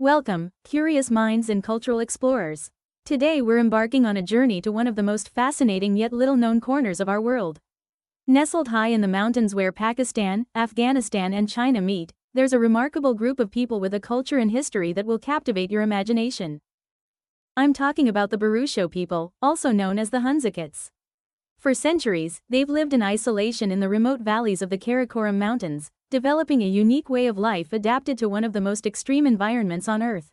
Welcome, curious minds and cultural explorers. Today we're embarking on a journey to one of the most fascinating yet little-known corners of our world. Nestled high in the mountains where Pakistan, Afghanistan and China meet, there's a remarkable group of people with a culture and history that will captivate your imagination. I'm talking about the Burusho people, also known as the Hunzakits. For centuries, they've lived in isolation in the remote valleys of the Karakoram Mountains, developing a unique way of life adapted to one of the most extreme environments on Earth.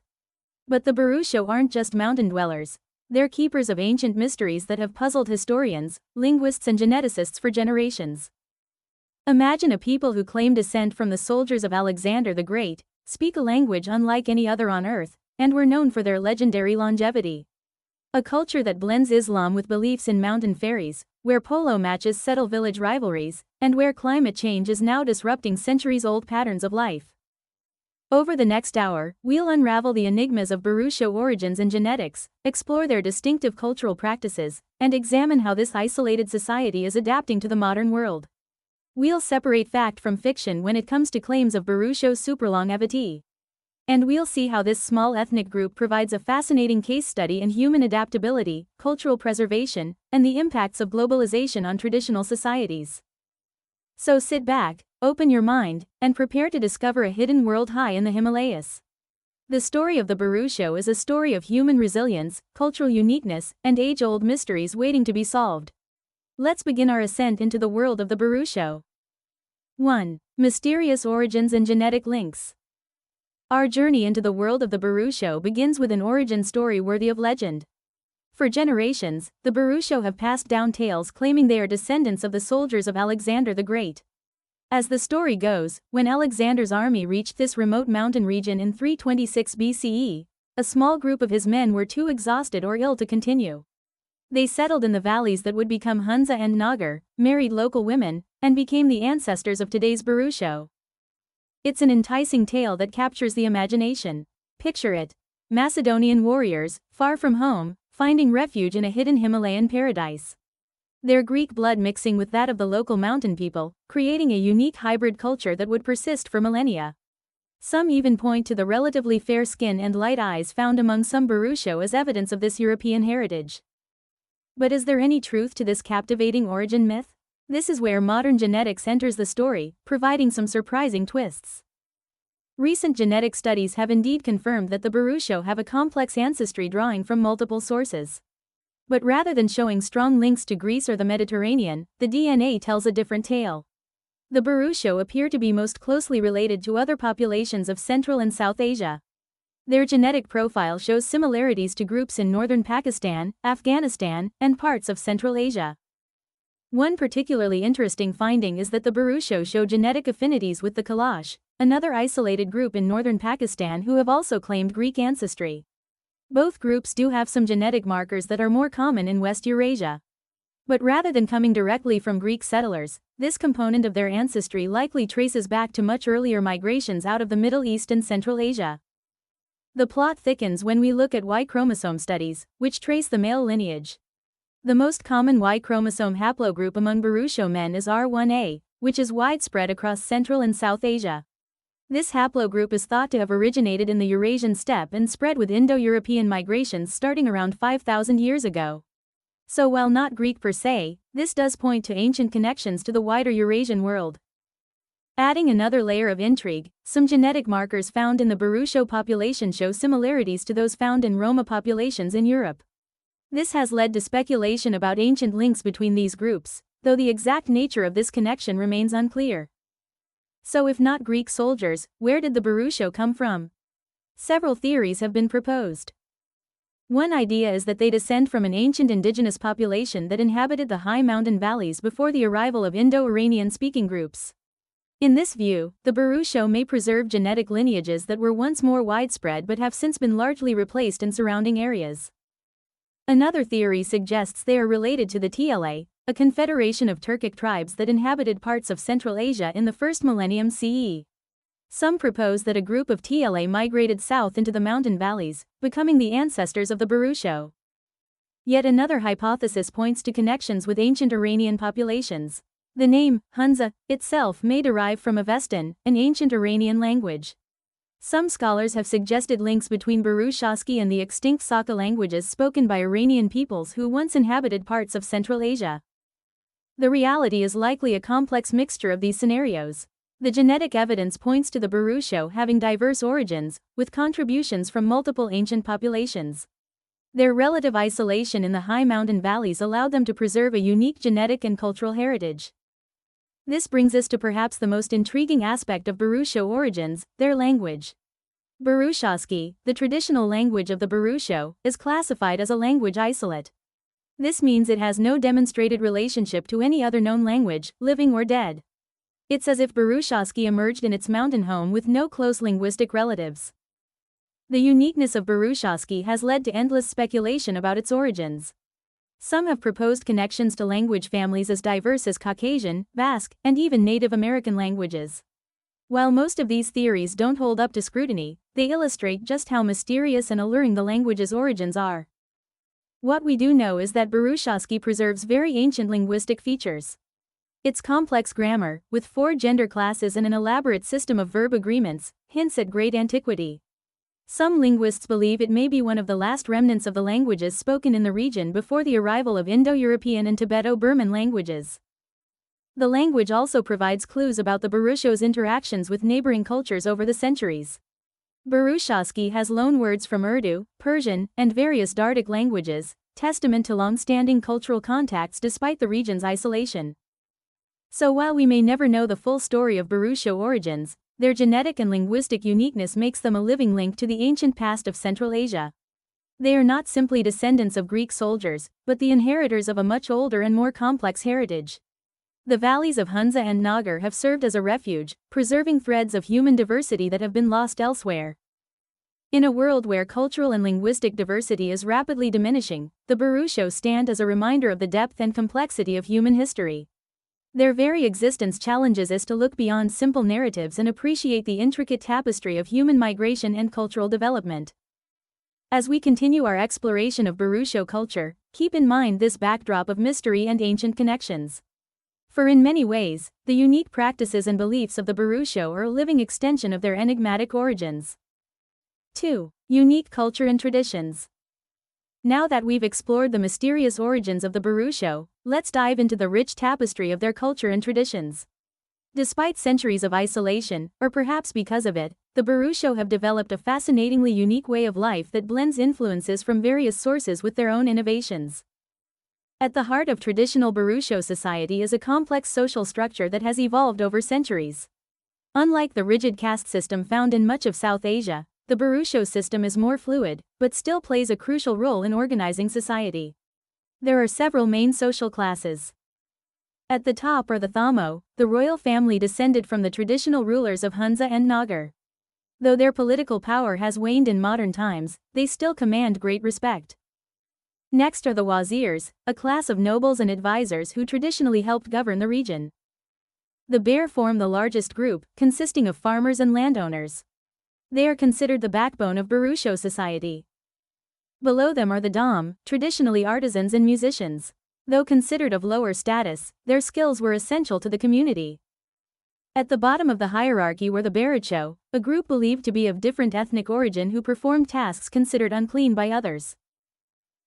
But the Burusho aren't just mountain dwellers. They're keepers of ancient mysteries that have puzzled historians, linguists and geneticists for generations. Imagine a people who claim descent from the soldiers of Alexander the Great, speak a language unlike any other on Earth, and were known for their legendary longevity. A culture that blends Islam with beliefs in mountain fairies, where polo matches settle village rivalries, and where climate change is now disrupting centuries-old patterns of life. Over the next hour, we'll unravel the enigmas of Burusho origins and genetics, explore their distinctive cultural practices, and examine how this isolated society is adapting to the modern world. We'll separate fact from fiction when it comes to claims of Burusho's superlongevity. And we'll see how this small ethnic group provides a fascinating case study in human adaptability, cultural preservation, and the impacts of globalization on traditional societies. So sit back, open your mind, and prepare to discover a hidden world high in the Himalayas. The story of the Burusho is a story of human resilience, cultural uniqueness, and age-old mysteries waiting to be solved. Let's begin our ascent into the world of the Burusho. 1. Mysterious origins and genetic links. Our journey into the world of the Burusho begins with an origin story worthy of legend. For generations, the Burusho have passed down tales claiming they are descendants of the soldiers of Alexander the Great. As the story goes, when Alexander's army reached this remote mountain region in 326 BCE, a small group of his men were too exhausted or ill to continue. They settled in the valleys that would become Hunza and Nagar, married local women, and became the ancestors of today's Burusho. It's an enticing tale that captures the imagination. Picture it. Macedonian warriors, far from home, finding refuge in a hidden Himalayan paradise. Their Greek blood mixing with that of the local mountain people, creating a unique hybrid culture that would persist for millennia. Some even point to the relatively fair skin and light eyes found among some Burusho as evidence of this European heritage. But is there any truth to this captivating origin myth? This is where modern genetics enters the story, providing some surprising twists. Recent genetic studies have indeed confirmed that the Burusho have a complex ancestry drawing from multiple sources. But rather than showing strong links to Greece or the Mediterranean, the DNA tells a different tale. The Burusho appear to be most closely related to other populations of Central and South Asia. Their genetic profile shows similarities to groups in northern Pakistan, Afghanistan, and parts of Central Asia. One particularly interesting finding is that the Burusho show genetic affinities with the Kalash, another isolated group in northern Pakistan who have also claimed Greek ancestry. Both groups do have some genetic markers that are more common in West Eurasia. But rather than coming directly from Greek settlers, this component of their ancestry likely traces back to much earlier migrations out of the Middle East and Central Asia. The plot thickens when we look at Y chromosome studies, which trace the male lineage. The most common Y chromosome haplogroup among Burusho men is R1a, which is widespread across Central and South Asia. This haplogroup is thought to have originated in the Eurasian steppe and spread with Indo-European migrations starting around 5,000 years ago. So while not Greek per se, this does point to ancient connections to the wider Eurasian world. Adding another layer of intrigue, some genetic markers found in the Burusho population show similarities to those found in Roma populations in Europe. This has led to speculation about ancient links between these groups, though the exact nature of this connection remains unclear. So if not Greek soldiers, where did the Burusho come from? Several theories have been proposed. One idea is that they descend from an ancient indigenous population that inhabited the high mountain valleys before the arrival of Indo-Iranian speaking groups. In this view, the Burusho may preserve genetic lineages that were once more widespread but have since been largely replaced in surrounding areas. Another theory suggests they are related to the Tla, a confederation of Turkic tribes that inhabited parts of Central Asia in the first millennium CE. Some propose that a group of Tla migrated south into the mountain valleys, becoming the ancestors of the Burusho. Yet another hypothesis points to connections with ancient Iranian populations. The name, Hunza, itself may derive from Avestan, an ancient Iranian language. Some scholars have suggested links between Burushaski and the extinct Saka languages spoken by Iranian peoples who once inhabited parts of Central Asia. The reality is likely a complex mixture of these scenarios. The genetic evidence points to the Burusho having diverse origins, with contributions from multiple ancient populations. Their relative isolation in the high mountain valleys allowed them to preserve a unique genetic and cultural heritage. This brings us to perhaps the most intriguing aspect of Burusho origins, their language. Burushaski, the traditional language of the Burusho, is classified as a language isolate. This means it has no demonstrated relationship to any other known language, living or dead. It's as if Burushaski emerged in its mountain home with no close linguistic relatives. The uniqueness of Burushaski has led to endless speculation about its origins. Some have proposed connections to language families as diverse as Caucasian, Basque, and even Native American languages. While most of these theories don't hold up to scrutiny, they illustrate just how mysterious and alluring the language's origins are. What we do know is that Burushaski preserves very ancient linguistic features. Its complex grammar, with 4 gender classes and an elaborate system of verb agreements, hints at great antiquity. Some linguists believe it may be one of the last remnants of the languages spoken in the region before the arrival of Indo-European and Tibeto-Burman languages. The language also provides clues about the Burusho's interactions with neighboring cultures over the centuries. Burushaski has loanwords from Urdu, Persian, and various Dardic languages, testament to long-standing cultural contacts despite the region's isolation. So while we may never know the full story of Burusho origins, their genetic and linguistic uniqueness makes them a living link to the ancient past of Central Asia. They are not simply descendants of Greek soldiers, but the inheritors of a much older and more complex heritage. The valleys of Hunza and Nagar have served as a refuge, preserving threads of human diversity that have been lost elsewhere. In a world where cultural and linguistic diversity is rapidly diminishing, the Burusho stand as a reminder of the depth and complexity of human history. Their very existence challenges us to look beyond simple narratives and appreciate the intricate tapestry of human migration and cultural development. As we continue our exploration of Burusho culture, keep in mind this backdrop of mystery and ancient connections. For in many ways, the unique practices and beliefs of the Burusho are a living extension of their enigmatic origins. 2. Unique culture and traditions. Now that we've explored the mysterious origins of the Burusho, let's dive into the rich tapestry of their culture and traditions. Despite centuries of isolation, or perhaps because of it, the Burusho have developed a fascinatingly unique way of life that blends influences from various sources with their own innovations. At the heart of traditional Burusho society is a complex social structure that has evolved over centuries. Unlike the rigid caste system found in much of South Asia, the Burusho system is more fluid, but still plays a crucial role in organizing society. There are several main social classes. At the top are the Thamo, the royal family descended from the traditional rulers of Hunza and Nagar. Though their political power has waned in modern times, they still command great respect. Next are the Wazirs, a class of nobles and advisors who traditionally helped govern the region. The Bear form the largest group, consisting of farmers and landowners. They are considered the backbone of Burusho society. Below them are the Dom, traditionally artisans and musicians. Though considered of lower status, their skills were essential to the community. At the bottom of the hierarchy were the Burusho, a group believed to be of different ethnic origin who performed tasks considered unclean by others.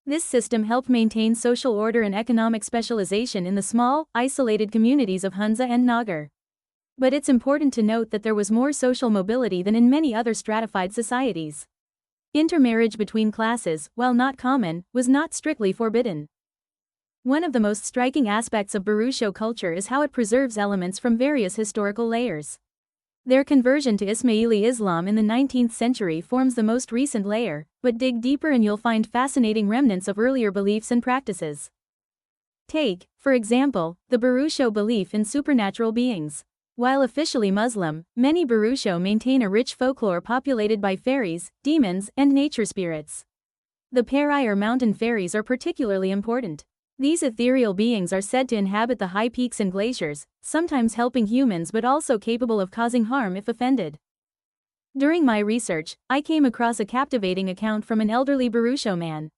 This system helped maintain social order and economic specialization in the small, isolated communities of Hunza and Nagar. But it's important to note that there was more social mobility than in many other stratified societies. Intermarriage between classes, while not common, was not strictly forbidden. One of the most striking aspects of Burusho culture is how it preserves elements from various historical layers. Their conversion to Ismaili Islam in the 19th century forms the most recent layer, but dig deeper and you'll find fascinating remnants of earlier beliefs and practices. Take, for example, the Burusho belief in supernatural beings. While officially Muslim, many Burusho maintain a rich folklore populated by fairies, demons, and nature spirits. The Perai or mountain fairies are particularly important. These ethereal beings are said to inhabit the high peaks and glaciers, sometimes helping humans but also capable of causing harm if offended. During my research, I came across a captivating account from an elderly Burusho man.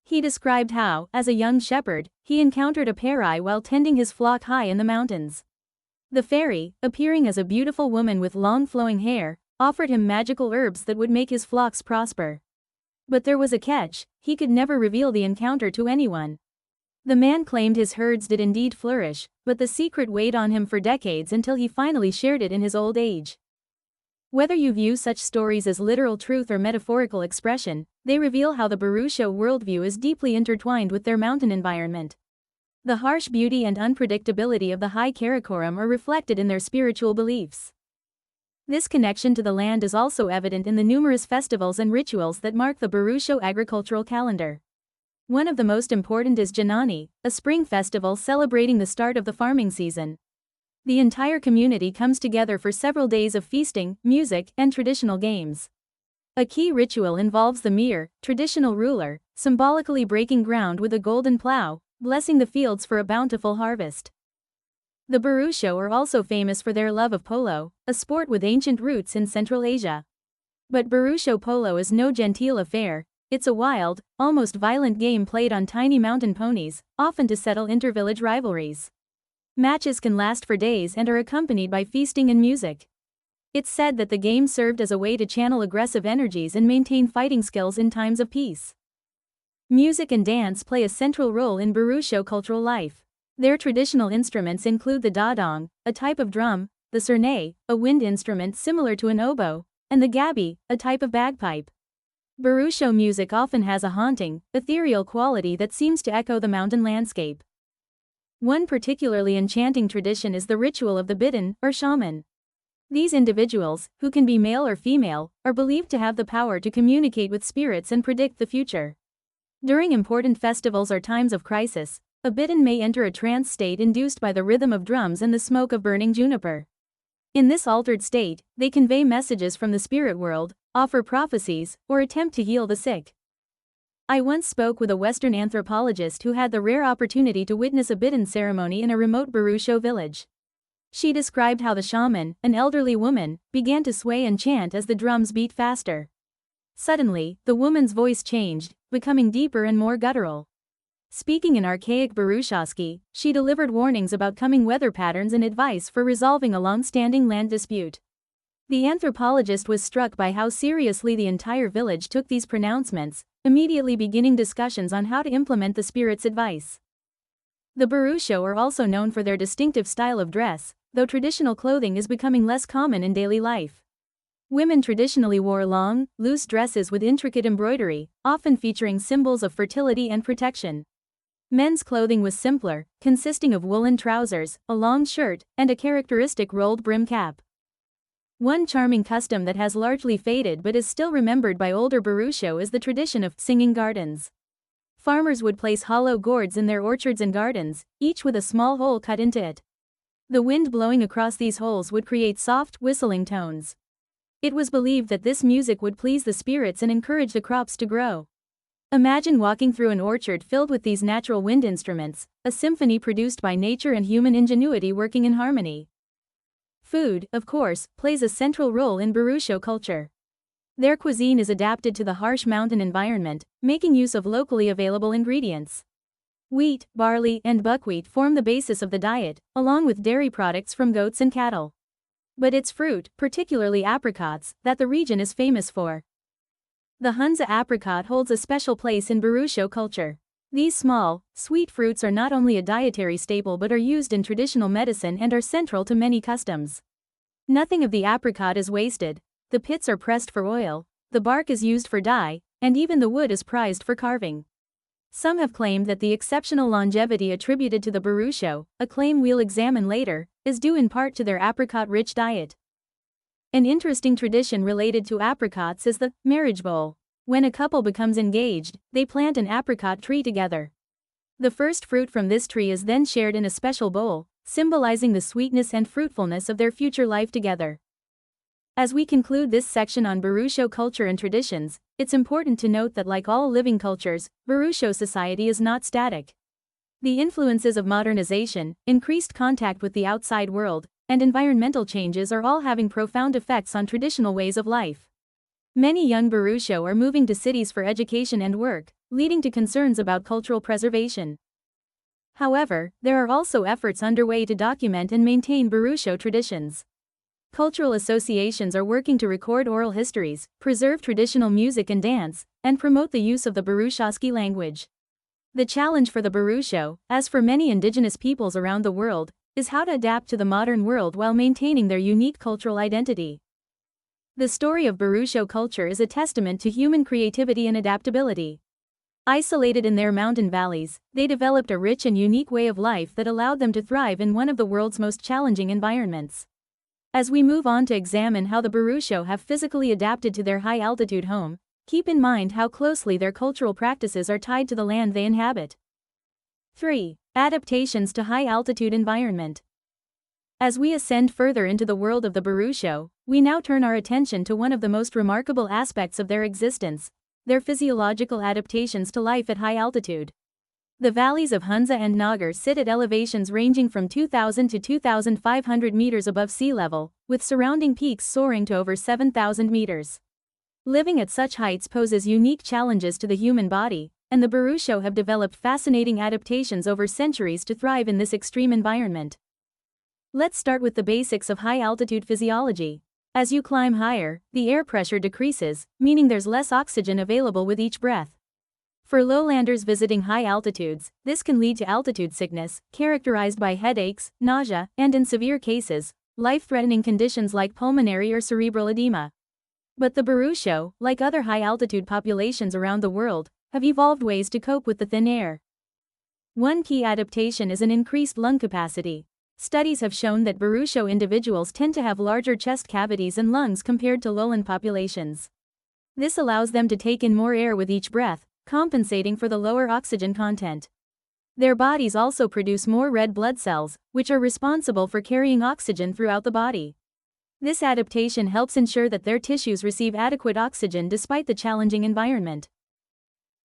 He described how, as a young shepherd, he encountered a Perai while tending his flock high in the mountains. The fairy, appearing as a beautiful woman with long flowing hair, offered him magical herbs that would make his flocks prosper. But there was a catch: he could never reveal the encounter to anyone. The man claimed his herds did indeed flourish, but the secret weighed on him for decades until he finally shared it in his old age. Whether you view such stories as literal truth or metaphorical expression, they reveal how the Burusho worldview is deeply intertwined with their mountain environment. The harsh beauty and unpredictability of the high Karakoram are reflected in their spiritual beliefs. This connection to the land is also evident in the numerous festivals and rituals that mark the Burusho agricultural calendar. One of the most important is Janani, a spring festival celebrating the start of the farming season. The entire community comes together for several days of feasting, music, and traditional games. A key ritual involves the Mir, traditional ruler, symbolically breaking ground with a golden plow, blessing the fields for a bountiful harvest. The Burusho are also famous for their love of polo, a sport with ancient roots in Central Asia. But Burusho polo is no genteel affair. It's a wild, almost violent game played on tiny mountain ponies, often to settle intervillage rivalries. Matches can last for days and are accompanied by feasting and music. It's said that the game served as a way to channel aggressive energies and maintain fighting skills in times of peace. Music and dance play a central role in Burusho cultural life. Their traditional instruments include the dadong, a type of drum, the sernay, a wind instrument similar to an oboe, and the gabi, a type of bagpipe. Burusho music often has a haunting, ethereal quality that seems to echo the mountain landscape. One particularly enchanting tradition is the ritual of the bidin, or shaman. These individuals, who can be male or female, are believed to have the power to communicate with spirits and predict the future. During important festivals or times of crisis, a bidin may enter a trance state induced by the rhythm of drums and the smoke of burning juniper. In this altered state, they convey messages from the spirit world, offer prophecies, or attempt to heal the sick. I once spoke with a Western anthropologist who had the rare opportunity to witness a bidin ceremony in a remote Burusho village. She described how the shaman, an elderly woman, began to sway and chant as the drums beat faster. Suddenly, the woman's voice changed, becoming deeper and more guttural. Speaking in archaic Burushaski, she delivered warnings about coming weather patterns and advice for resolving a long-standing land dispute. The anthropologist was struck by how seriously the entire village took these pronouncements, immediately beginning discussions on how to implement the spirit's advice. The Burusho are also known for their distinctive style of dress, though traditional clothing is becoming less common in daily life. Women traditionally wore long, loose dresses with intricate embroidery, often featuring symbols of fertility and protection. Men's clothing was simpler, consisting of woolen trousers, a long shirt, and a characteristic rolled brim cap. One charming custom that has largely faded but is still remembered by older Burusho is the tradition of singing gardens. Farmers would place hollow gourds in their orchards and gardens, each with a small hole cut into it. The wind blowing across these holes would create soft, whistling tones. It was believed that this music would please the spirits and encourage the crops to grow. Imagine walking through an orchard filled with these natural wind instruments, a symphony produced by nature and human ingenuity working in harmony. Food, of course, plays a central role in Burusho culture. Their cuisine is adapted to the harsh mountain environment, making use of locally available ingredients. Wheat, barley, and buckwheat form the basis of the diet, along with dairy products from goats and cattle. But it's fruit, particularly apricots, that the region is famous for. The Hunza apricot holds a special place in Burusho culture. These small, sweet fruits are not only a dietary staple but are used in traditional medicine and are central to many customs. Nothing of the apricot is wasted. The pits are pressed for oil, the bark is used for dye, and even the wood is prized for carving. Some have claimed that the exceptional longevity attributed to the Burusho, a claim we'll examine later, is due in part to their apricot-rich diet. An interesting tradition related to apricots is the marriage bowl. When a couple becomes engaged, they plant an apricot tree together. The first fruit from this tree is then shared in a special bowl, symbolizing the sweetness and fruitfulness of their future life together. As we conclude this section on Burusho culture and traditions, it's important to note that like all living cultures, Burusho society is not static. The influences of modernization, increased contact with the outside world, and environmental changes are all having profound effects on traditional ways of life. Many young Burusho are moving to cities for education and work, leading to concerns about cultural preservation. However, there are also efforts underway to document and maintain Burusho traditions. Cultural associations are working to record oral histories, preserve traditional music and dance, and promote the use of the Burushaski language. The challenge for the Burusho, as for many indigenous peoples around the world, is how to adapt to the modern world while maintaining their unique cultural identity. The story of Burusho culture is a testament to human creativity and adaptability. Isolated in their mountain valleys, they developed a rich and unique way of life that allowed them to thrive in one of the world's most challenging environments. As we move on to examine how the Burusho have physically adapted to their high-altitude home, keep in mind how closely their cultural practices are tied to the land they inhabit. 3. Adaptations to high-altitude environment. As we ascend further into the world of the Burusho, we now turn our attention to one of the most remarkable aspects of their existence, their physiological adaptations to life at high altitude. The valleys of Hunza and Nagar sit at elevations ranging from 2,000 to 2,500 meters above sea level, with surrounding peaks soaring to over 7,000 meters. Living at such heights poses unique challenges to the human body, and the Burusho have developed fascinating adaptations over centuries to thrive in this extreme environment. Let's start with the basics of high-altitude physiology. As you climb higher, the air pressure decreases, meaning there's less oxygen available with each breath. For lowlanders visiting high altitudes, this can lead to altitude sickness, characterized by headaches, nausea, and in severe cases, life-threatening conditions like pulmonary or cerebral edema. But the Burusho, like other high-altitude populations around the world, have evolved ways to cope with the thin air. One key adaptation is an increased lung capacity. Studies have shown that Burusho individuals tend to have larger chest cavities and lungs compared to lowland populations. This allows them to take in more air with each breath, compensating for the lower oxygen content. Their bodies also produce more red blood cells, which are responsible for carrying oxygen throughout the body. This adaptation helps ensure that their tissues receive adequate oxygen despite the challenging environment.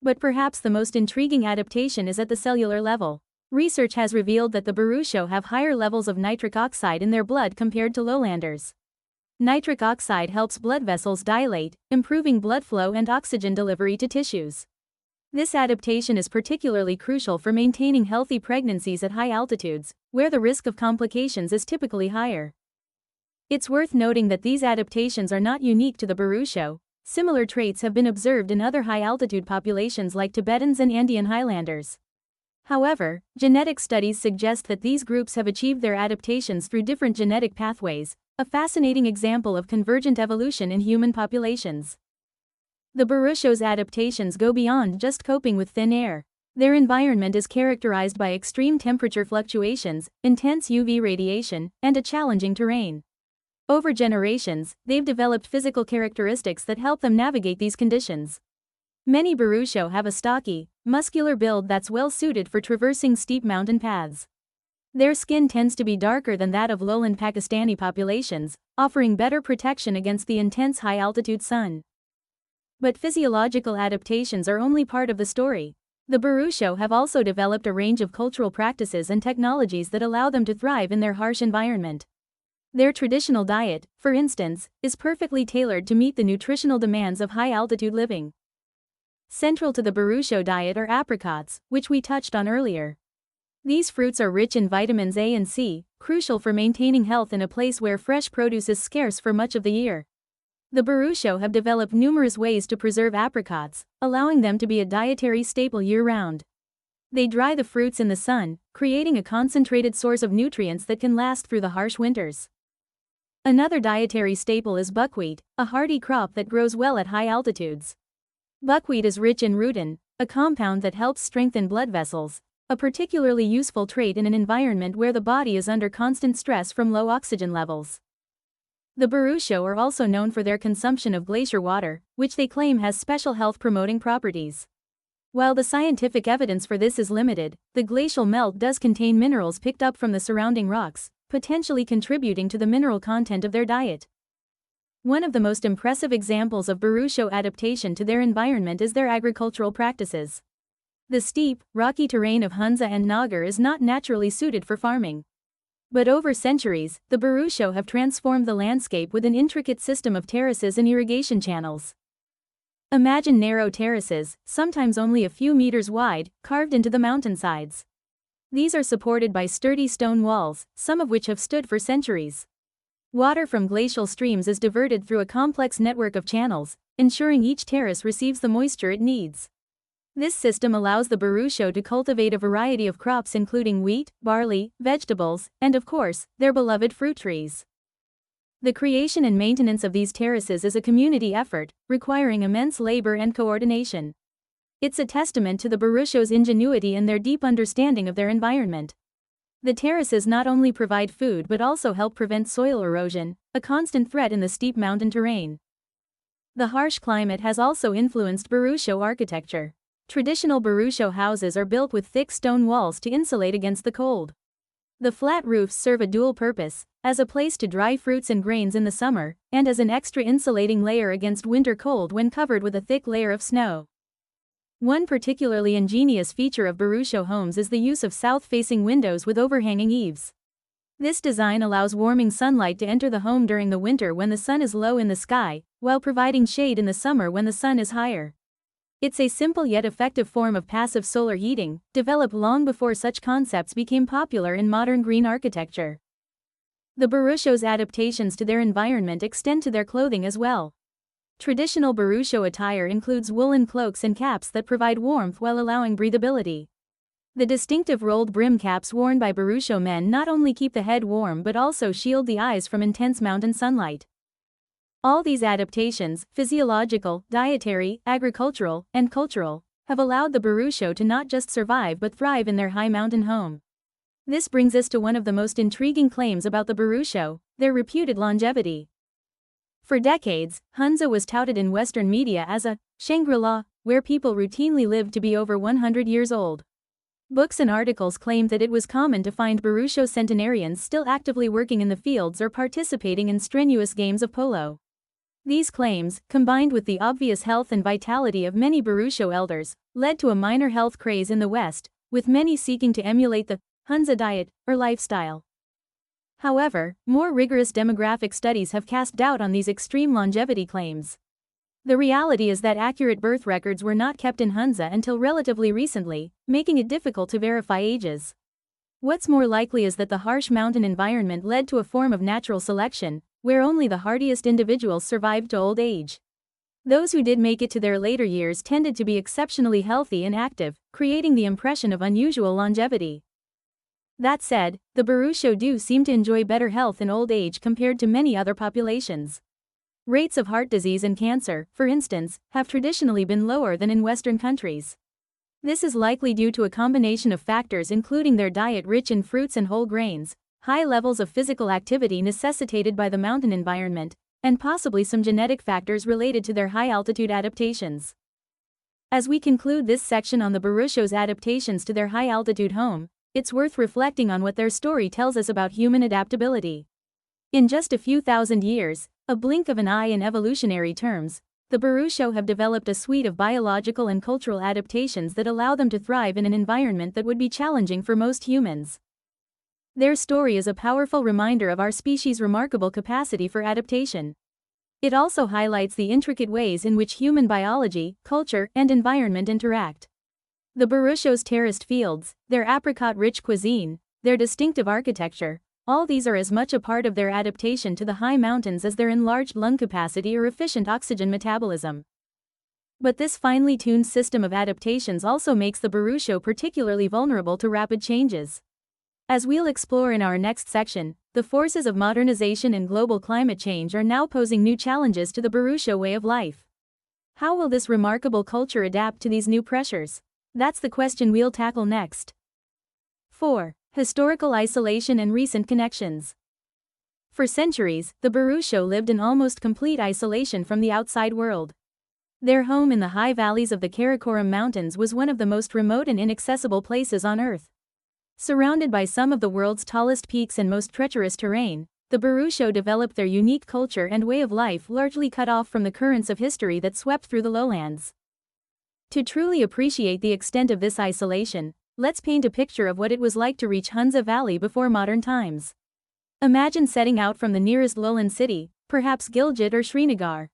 But perhaps the most intriguing adaptation is at the cellular level. Research has revealed that the Burusho have higher levels of nitric oxide in their blood compared to lowlanders. Nitric oxide helps blood vessels dilate, improving blood flow and oxygen delivery to tissues. This adaptation is particularly crucial for maintaining healthy pregnancies at high altitudes, where the risk of complications is typically higher. It's worth noting that these adaptations are not unique to the Burusho. Similar traits have been observed in other high-altitude populations like Tibetans and Andean highlanders. However, genetic studies suggest that these groups have achieved their adaptations through different genetic pathways, a fascinating example of convergent evolution in human populations. The Burusho's adaptations go beyond just coping with thin air. Their environment is characterized by extreme temperature fluctuations, intense UV radiation, and a challenging terrain. Over generations, they've developed physical characteristics that help them navigate these conditions. Many Burusho have a stocky, muscular build that's well suited for traversing steep mountain paths. Their skin tends to be darker than that of lowland Pakistani populations, offering better protection against the intense high-altitude sun. But physiological adaptations are only part of the story. The Burusho have also developed a range of cultural practices and technologies that allow them to thrive in their harsh environment. Their traditional diet, for instance, is perfectly tailored to meet the nutritional demands of high-altitude living. Central to the Burusho diet are apricots, which we touched on earlier. These fruits are rich in vitamins A and C, crucial for maintaining health in a place where fresh produce is scarce for much of the year. The Burusho have developed numerous ways to preserve apricots, allowing them to be a dietary staple year-round. They dry the fruits in the sun, creating a concentrated source of nutrients that can last through the harsh winters. Another dietary staple is buckwheat, a hardy crop that grows well at high altitudes. Buckwheat is rich in rutin, a compound that helps strengthen blood vessels, a particularly useful trait in an environment where the body is under constant stress from low oxygen levels. The Burusho are also known for their consumption of glacier water, which they claim has special health-promoting properties. While the scientific evidence for this is limited, the glacial melt does contain minerals picked up from the surrounding rocks, potentially contributing to the mineral content of their diet. One of the most impressive examples of Burusho adaptation to their environment is their agricultural practices. The steep, rocky terrain of Hunza and Nagar is not naturally suited for farming. But over centuries, the Burusho have transformed the landscape with an intricate system of terraces and irrigation channels. Imagine narrow terraces, sometimes only a few meters wide, carved into the mountainsides. These are supported by sturdy stone walls, some of which have stood for centuries. Water from glacial streams is diverted through a complex network of channels, ensuring each terrace receives the moisture it needs. This system allows the Burusho to cultivate a variety of crops including wheat, barley, vegetables, and of course, their beloved fruit trees. The creation and maintenance of these terraces is a community effort, requiring immense labor and coordination. It's a testament to the Burusho's ingenuity and their deep understanding of their environment. The terraces not only provide food but also help prevent soil erosion, a constant threat in the steep mountain terrain. The harsh climate has also influenced Burusho architecture. Traditional Burusho houses are built with thick stone walls to insulate against the cold. The flat roofs serve a dual purpose, as a place to dry fruits and grains in the summer, and as an extra insulating layer against winter cold when covered with a thick layer of snow. One particularly ingenious feature of Burusho homes is the use of south-facing windows with overhanging eaves. This design allows warming sunlight to enter the home during the winter when the sun is low in the sky, while providing shade in the summer when the sun is higher. It's a simple yet effective form of passive solar heating, developed long before such concepts became popular in modern green architecture. The Burusho's adaptations to their environment extend to their clothing as well. Traditional Burusho attire includes woolen cloaks and caps that provide warmth while allowing breathability. The distinctive rolled brim caps worn by Burusho men not only keep the head warm but also shield the eyes from intense mountain sunlight. All these adaptations, physiological, dietary, agricultural, and cultural, have allowed the Burusho to not just survive but thrive in their high mountain home. This brings us to one of the most intriguing claims about the Burusho, their reputed longevity. For decades, Hunza was touted in Western media as a Shangri-La, where people routinely lived to be over 100 years old. Books and articles claimed that it was common to find Burusho centenarians still actively working in the fields or participating in strenuous games of polo. These claims, combined with the obvious health and vitality of many Burusho elders, led to a minor health craze in the West, with many seeking to emulate the Hunza diet or lifestyle. However, more rigorous demographic studies have cast doubt on these extreme longevity claims. The reality is that accurate birth records were not kept in Hunza until relatively recently, making it difficult to verify ages. What's more likely is that the harsh mountain environment led to a form of natural selection, where only the hardiest individuals survived to old age. Those who did make it to their later years tended to be exceptionally healthy and active, creating the impression of unusual longevity. That said, the Burusho do seem to enjoy better health in old age compared to many other populations. Rates of heart disease and cancer, for instance, have traditionally been lower than in Western countries. This is likely due to a combination of factors including their diet rich in fruits and whole grains, high levels of physical activity necessitated by the mountain environment, and possibly some genetic factors related to their high-altitude adaptations. As we conclude this section on the Burusho's adaptations to their high-altitude home, it's worth reflecting on what their story tells us about human adaptability. In just a few thousand years, a blink of an eye in evolutionary terms, the Burusho have developed a suite of biological and cultural adaptations that allow them to thrive in an environment that would be challenging for most humans. Their story is a powerful reminder of our species' remarkable capacity for adaptation. It also highlights the intricate ways in which human biology, culture, and environment interact. The Burusho's terraced fields, their apricot-rich cuisine, their distinctive architecture, all these are as much a part of their adaptation to the high mountains as their enlarged lung capacity or efficient oxygen metabolism. But this finely tuned system of adaptations also makes the Burusho particularly vulnerable to rapid changes. As we'll explore in our next section, the forces of modernization and global climate change are now posing new challenges to the Burusho way of life. How will this remarkable culture adapt to these new pressures? That's the question we'll tackle next. 4. Historical isolation and recent connections. For centuries, the Burusho lived in almost complete isolation from the outside world. Their home in the high valleys of the Karakoram Mountains was one of the most remote and inaccessible places on Earth. Surrounded by some of the world's tallest peaks and most treacherous terrain, the Burusho developed their unique culture and way of life largely cut off from the currents of history that swept through the lowlands. To truly appreciate the extent of this isolation, let's paint a picture of what it was like to reach Hunza Valley before modern times. Imagine setting out from the nearest lowland city, perhaps Gilgit or Srinagar.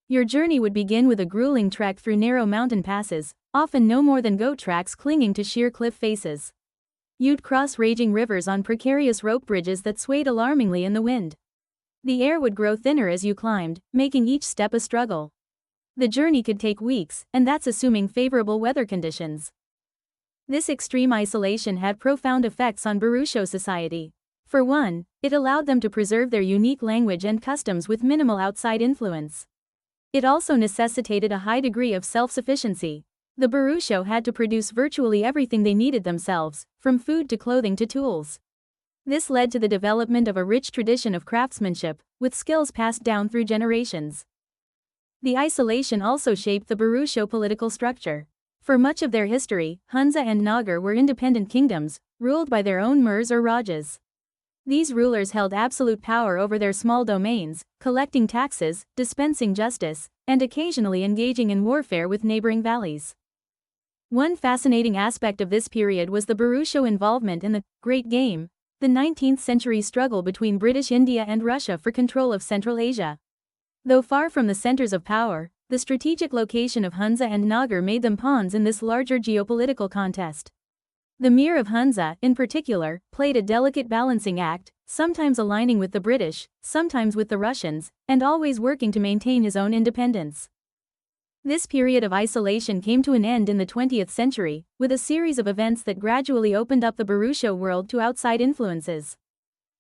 Your journey would begin with a grueling trek through narrow mountain passes, often no more than goat tracks clinging to sheer cliff faces. You'd cross raging rivers on precarious rope bridges that swayed alarmingly in the wind. The air would grow thinner as you climbed, making each step a struggle. The journey could take weeks, and that's assuming favorable weather conditions. This extreme isolation had profound effects on Burusho society. For one, it allowed them to preserve their unique language and customs with minimal outside influence. It also necessitated a high degree of self-sufficiency. The Burusho had to produce virtually everything they needed themselves, from food to clothing to tools. This led to the development of a rich tradition of craftsmanship, with skills passed down through generations. The isolation also shaped the Burusho political structure. For much of their history, Hunza and Nagar were independent kingdoms, ruled by their own Mirs or Rajas. These rulers held absolute power over their small domains, collecting taxes, dispensing justice, and occasionally engaging in warfare with neighboring valleys. One fascinating aspect of this period was the Burusho involvement in the Great Game, the 19th century struggle between British India and Russia for control of Central Asia. Though far from the centers of power, the strategic location of Hunza and Nagar made them pawns in this larger geopolitical contest. The Mir of Hunza, in particular, played a delicate balancing act, sometimes aligning with the British, sometimes with the Russians, and always working to maintain his own independence. This period of isolation came to an end in the 20th century, with a series of events that gradually opened up the Burusho world to outside influences.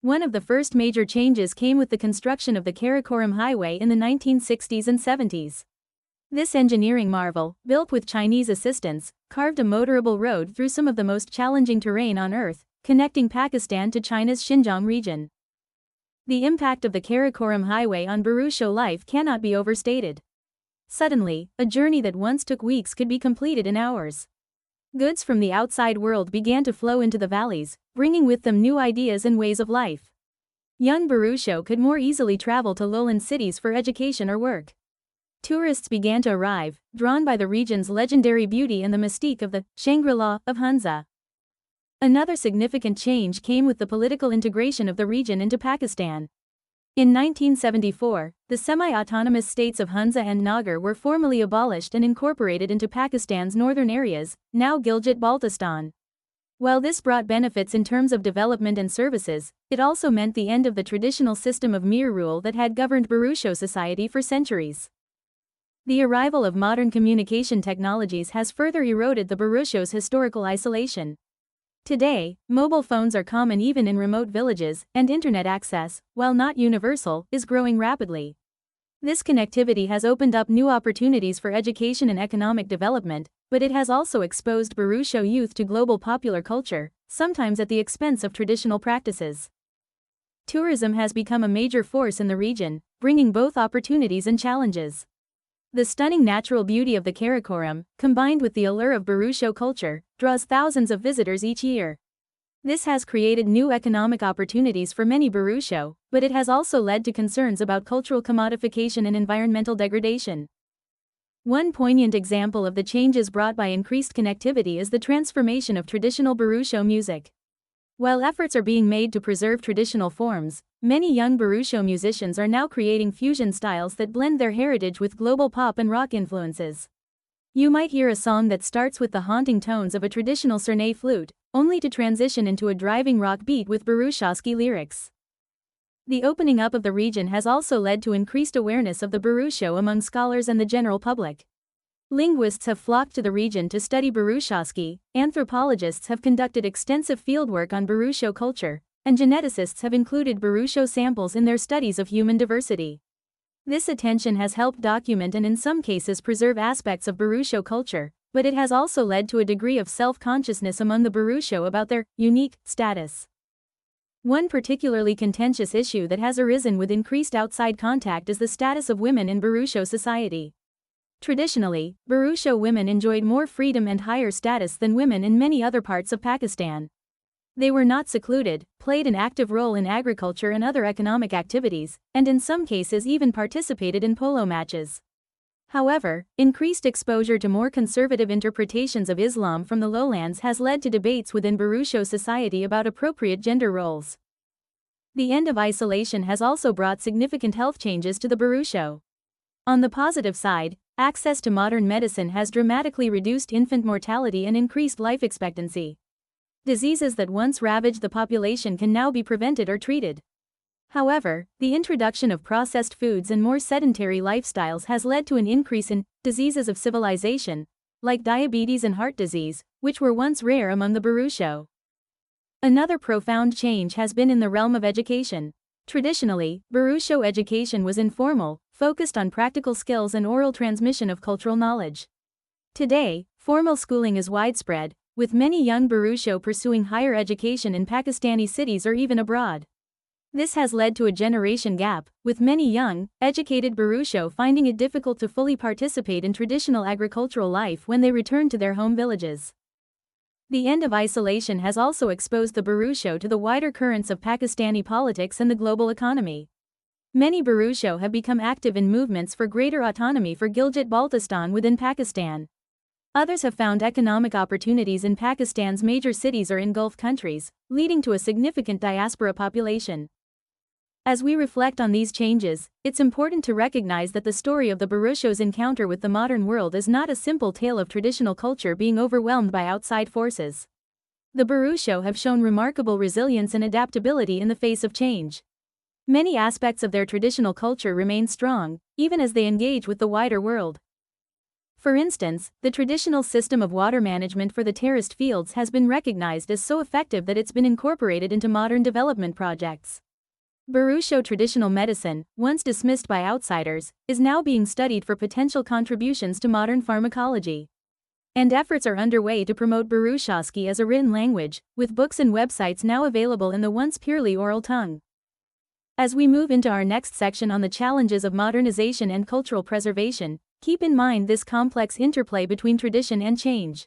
One of the first major changes came with the construction of the Karakoram Highway in the 1960s and 70s. This engineering marvel, built with Chinese assistance, carved a motorable road through some of the most challenging terrain on Earth, connecting Pakistan to China's Xinjiang region. The impact of the Karakoram Highway on Burusho life cannot be overstated. Suddenly, a journey that once took weeks could be completed in hours. Goods from the outside world began to flow into the valleys, bringing with them new ideas and ways of life. Young Burusho could more easily travel to lowland cities for education or work. Tourists began to arrive, drawn by the region's legendary beauty and the mystique of the Shangri-La of Hunza. Another significant change came with the political integration of the region into Pakistan. In 1974, the semi-autonomous states of Hunza and Nagar were formally abolished and incorporated into Pakistan's northern areas, now Gilgit-Baltistan. While this brought benefits in terms of development and services, it also meant the end of the traditional system of Mir rule that had governed Burusho society for centuries. The arrival of modern communication technologies has further eroded the Burusho's historical isolation. Today, mobile phones are common even in remote villages, and internet access, while not universal, is growing rapidly. This connectivity has opened up new opportunities for education and economic development, but it has also exposed Burusho youth to global popular culture, sometimes at the expense of traditional practices. Tourism has become a major force in the region, bringing both opportunities and challenges. The stunning natural beauty of the Karakoram, combined with the allure of Burusho culture, draws thousands of visitors each year. This has created new economic opportunities for many Burusho, but it has also led to concerns about cultural commodification and environmental degradation. One poignant example of the changes brought by increased connectivity is the transformation of traditional Burusho music. While efforts are being made to preserve traditional forms, many young Burusho musicians are now creating fusion styles that blend their heritage with global pop and rock influences. You might hear a song that starts with the haunting tones of a traditional Sernay flute, only to transition into a driving rock beat with Burushaski lyrics. The opening up of the region has also led to increased awareness of the Burusho among scholars and the general public. Linguists have flocked to the region to study Burushaski, anthropologists have conducted extensive fieldwork on Burusho culture, and geneticists have included Burusho samples in their studies of human diversity. This attention has helped document and in some cases preserve aspects of Burusho culture, but it has also led to a degree of self-consciousness among the Burusho about their unique status. One particularly contentious issue that has arisen with increased outside contact is the status of women in Burusho society. Traditionally, Burusho women enjoyed more freedom and higher status than women in many other parts of Pakistan. They were not secluded, played an active role in agriculture and other economic activities, and in some cases even participated in polo matches. However, increased exposure to more conservative interpretations of Islam from the lowlands has led to debates within Burusho society about appropriate gender roles. The end of isolation has also brought significant health changes to the Burusho. On the positive side, access to modern medicine has dramatically reduced infant mortality and increased life expectancy. Diseases that once ravaged the population can now be prevented or treated. However, the introduction of processed foods and more sedentary lifestyles has led to an increase in diseases of civilization, like diabetes and heart disease, which were once rare among the Burusho. Another profound change has been in the realm of education. Traditionally, Burusho education was informal, focused on practical skills and oral transmission of cultural knowledge. Today, formal schooling is widespread, with many young Burusho pursuing higher education in Pakistani cities or even abroad. This has led to a generation gap, with many young, educated Burusho finding it difficult to fully participate in traditional agricultural life when they return to their home villages. The end of isolation has also exposed the Burusho to the wider currents of Pakistani politics and the global economy. Many Burusho have become active in movements for greater autonomy for Gilgit-Baltistan within Pakistan. Others have found economic opportunities in Pakistan's major cities or in Gulf countries, leading to a significant diaspora population. As we reflect on these changes, it's important to recognize that the story of the Burusho's encounter with the modern world is not a simple tale of traditional culture being overwhelmed by outside forces. The Burusho have shown remarkable resilience and adaptability in the face of change. Many aspects of their traditional culture remain strong, even as they engage with the wider world. For instance, the traditional system of water management for the terraced fields has been recognized as so effective that it's been incorporated into modern development projects. Burusho traditional medicine, once dismissed by outsiders, is now being studied for potential contributions to modern pharmacology. And efforts are underway to promote Burushaski as a written language, with books and websites now available in the once purely oral tongue. As we move into our next section on the challenges of modernization and cultural preservation, keep in mind this complex interplay between tradition and change.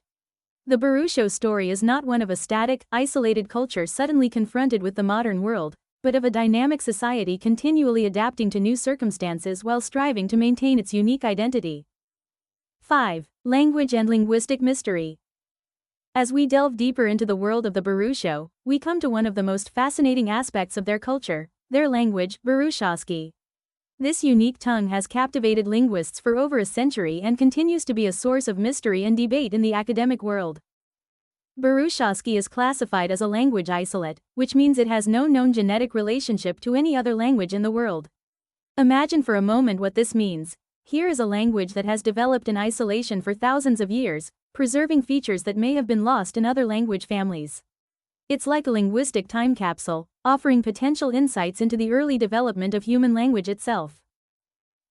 The Burusho story is not one of a static, isolated culture suddenly confronted with the modern world, but of a dynamic society continually adapting to new circumstances while striving to maintain its unique identity. 5. Language and linguistic mystery. As we delve deeper into the world of the Burusho, we come to one of the most fascinating aspects of their culture, their language, Burushaski. This unique tongue has captivated linguists for over a century and continues to be a source of mystery and debate in the academic world. Burushaski is classified as a language isolate, which means it has no known genetic relationship to any other language in the world. Imagine for a moment what this means. Here is a language that has developed in isolation for thousands of years, preserving features that may have been lost in other language families. It's like a linguistic time capsule, offering potential insights into the early development of human language itself.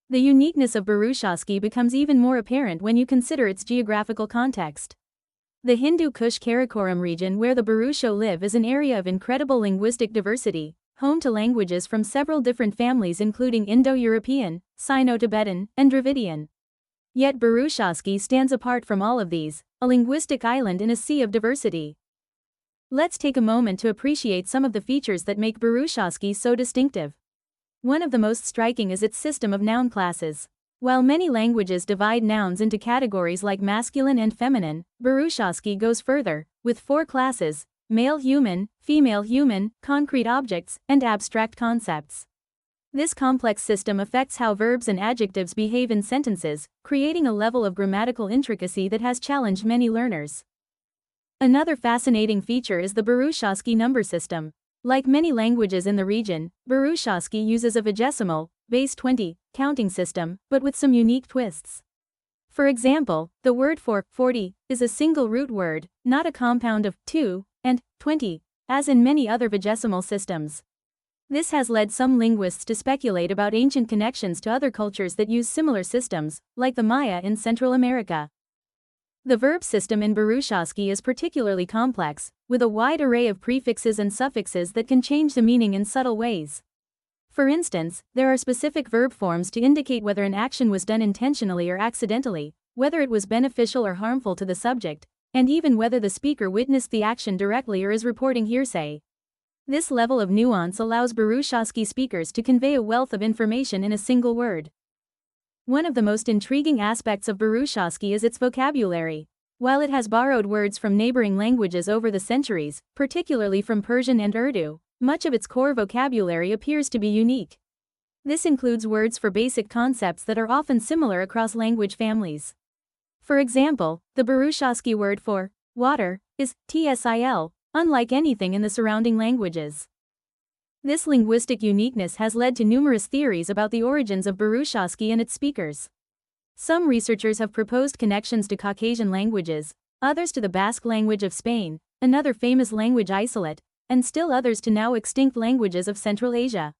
The uniqueness of Burushaski becomes even more apparent when you consider its geographical context. The Hindu Kush Karakoram region where the Burusho live is an area of incredible linguistic diversity, home to languages from several different families including Indo-European, Sino-Tibetan, and Dravidian. Yet Burushaski stands apart from all of these, a linguistic island in a sea of diversity. Let's take a moment to appreciate some of the features that make Burushaski so distinctive. One of the most striking is its system of noun classes. While many languages divide nouns into categories like masculine and feminine, Burushaski goes further, with 4 classes: male human, female human, concrete objects, and abstract concepts. This complex system affects how verbs and adjectives behave in sentences, creating a level of grammatical intricacy that has challenged many learners. Another fascinating feature is the Burushaski number system. Like many languages in the region, Burushaski uses a vigesimal, base 20, counting system, but with some unique twists. For example, the word for 40 is a single root word, not a compound of 2 and 20, as in many other vigesimal systems. This has led some linguists to speculate about ancient connections to other cultures that use similar systems, like the Maya in Central America. The verb system in Burushaski is particularly complex, with a wide array of prefixes and suffixes that can change the meaning in subtle ways. For instance, there are specific verb forms to indicate whether an action was done intentionally or accidentally, whether it was beneficial or harmful to the subject, and even whether the speaker witnessed the action directly or is reporting hearsay. This level of nuance allows Burushaski speakers to convey a wealth of information in a single word. One of the most intriguing aspects of Burushaski is its vocabulary. While it has borrowed words from neighboring languages over the centuries, particularly from Persian and Urdu, much of its core vocabulary appears to be unique. This includes words for basic concepts that are often similar across language families. For example, the Burushaski word for water is tsil, unlike anything in the surrounding languages. This linguistic uniqueness has led to numerous theories about the origins of Burushaski and its speakers. Some researchers have proposed connections to Caucasian languages, others to the Basque language of Spain, another famous language isolate, and still others to now extinct languages of Central Asia.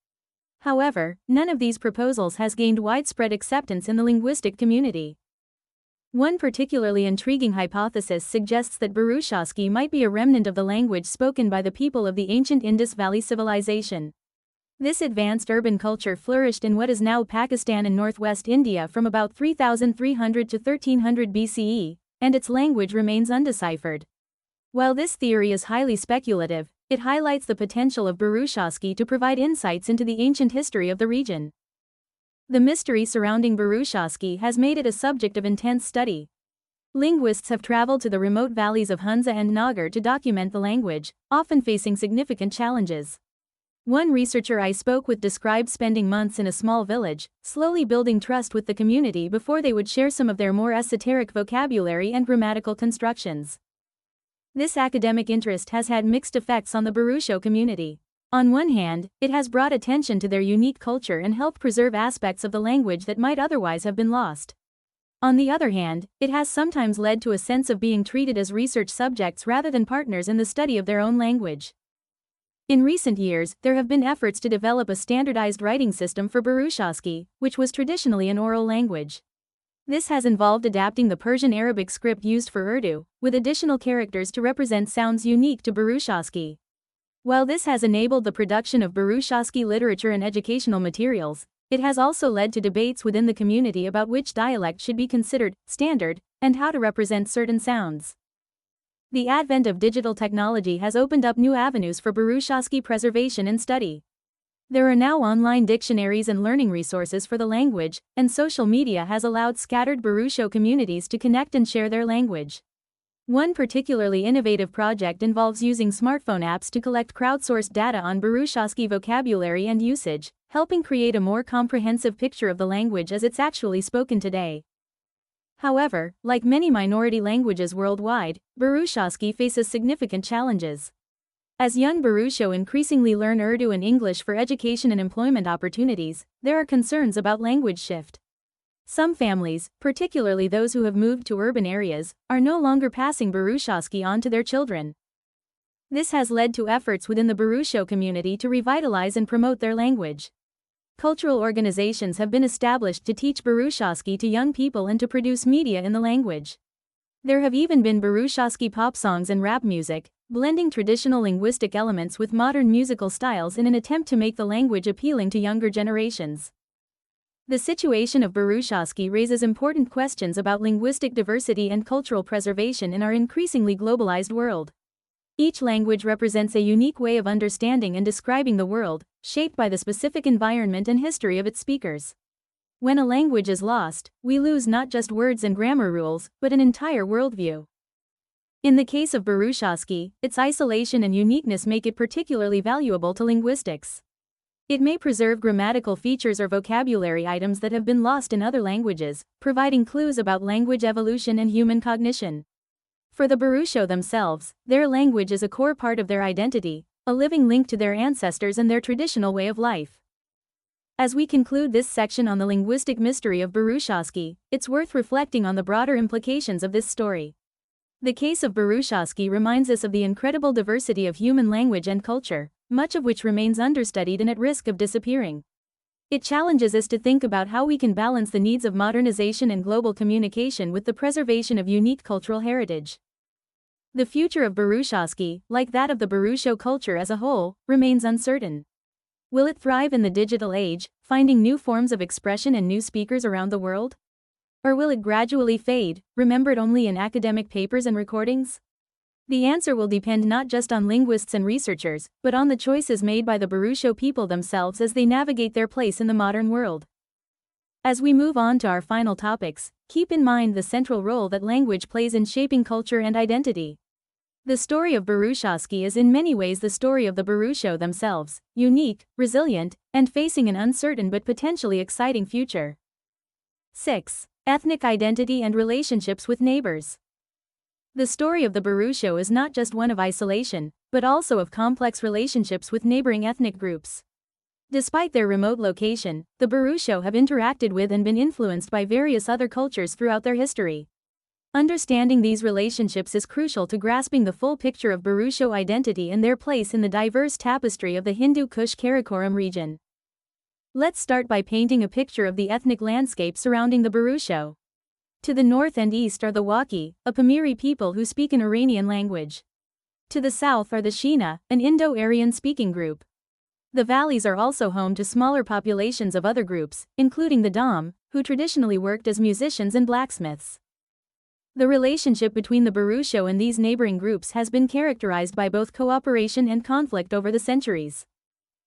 However, none of these proposals has gained widespread acceptance in the linguistic community. One particularly intriguing hypothesis suggests that Burushaski might be a remnant of the language spoken by the people of the ancient Indus Valley civilization. This advanced urban culture flourished in what is now Pakistan and northwest India from about 3300 to 1300 BCE, and its language remains undeciphered. While this theory is highly speculative, it highlights the potential of Burushaski to provide insights into the ancient history of the region. The mystery surrounding Burushaski has made it a subject of intense study. Linguists have traveled to the remote valleys of Hunza and Nagar to document the language, often facing significant challenges. One researcher I spoke with described spending months in a small village, slowly building trust with the community before they would share some of their more esoteric vocabulary and grammatical constructions. This academic interest has had mixed effects on the Burusho community. On one hand, it has brought attention to their unique culture and helped preserve aspects of the language that might otherwise have been lost. On the other hand, it has sometimes led to a sense of being treated as research subjects rather than partners in the study of their own language. In recent years, there have been efforts to develop a standardized writing system for Burushaski, which was traditionally an oral language. This has involved adapting the Persian Arabic script used for Urdu, with additional characters to represent sounds unique to Burushaski. While this has enabled the production of Burushaski literature and educational materials, it has also led to debates within the community about which dialect should be considered standard and how to represent certain sounds. The advent of digital technology has opened up new avenues for Burushaski preservation and study. There are now online dictionaries and learning resources for the language, and social media has allowed scattered Burusho communities to connect and share their language. One particularly innovative project involves using smartphone apps to collect crowdsourced data on Burushaski vocabulary and usage, helping create a more comprehensive picture of the language as it's actually spoken today. However, like many minority languages worldwide, Burushaski faces significant challenges. As young Burusho increasingly learn Urdu and English for education and employment opportunities, there are concerns about language shift. Some families, particularly those who have moved to urban areas, are no longer passing Burushaski on to their children. This has led to efforts within the Burusho community to revitalize and promote their language. Cultural organizations have been established to teach Burushaski to young people and to produce media in the language. There have even been Burushaski pop songs and rap music, blending traditional linguistic elements with modern musical styles in an attempt to make the language appealing to younger generations. The situation of Burushaski raises important questions about linguistic diversity and cultural preservation in our increasingly globalized world. Each language represents a unique way of understanding and describing the world, shaped by the specific environment and history of its speakers. When a language is lost, we lose not just words and grammar rules, but an entire worldview. In the case of Burushaski, its isolation and uniqueness make it particularly valuable to linguistics. It may preserve grammatical features or vocabulary items that have been lost in other languages, providing clues about language evolution and human cognition. For the Burusho themselves, their language is a core part of their identity, a living link to their ancestors and their traditional way of life. As we conclude this section on the linguistic mystery of Burushaski, it's worth reflecting on the broader implications of this story. The case of Burushaski reminds us of the incredible diversity of human language and culture, much of which remains understudied and at risk of disappearing. It challenges us to think about how we can balance the needs of modernization and global communication with the preservation of unique cultural heritage. The future of Burushaski, like that of the Burusho culture as a whole, remains uncertain. Will it thrive in the digital age, finding new forms of expression and new speakers around the world? Or will it gradually fade, remembered only in academic papers and recordings? The answer will depend not just on linguists and researchers, but on the choices made by the Burusho people themselves as they navigate their place in the modern world. As we move on to our final topics, keep in mind the central role that language plays in shaping culture and identity. The story of Burushaski is in many ways the story of the Burusho themselves, unique, resilient, and facing an uncertain but potentially exciting future. 6. Ethnic identity and relationships with neighbors. The story of the Burusho is not just one of isolation, but also of complex relationships with neighboring ethnic groups. Despite their remote location, the Burusho have interacted with and been influenced by various other cultures throughout their history. Understanding these relationships is crucial to grasping the full picture of Burusho identity and their place in the diverse tapestry of the Hindu Kush Karakoram region. Let's start by painting a picture of the ethnic landscape surrounding the Burusho. To the north and east are the Waki, a Pamiri people who speak an Iranian language. To the south are the Shina, an Indo-Aryan speaking group. The valleys are also home to smaller populations of other groups, including the Dam, who traditionally worked as musicians and blacksmiths. The relationship between the Burusho and these neighboring groups has been characterized by both cooperation and conflict over the centuries.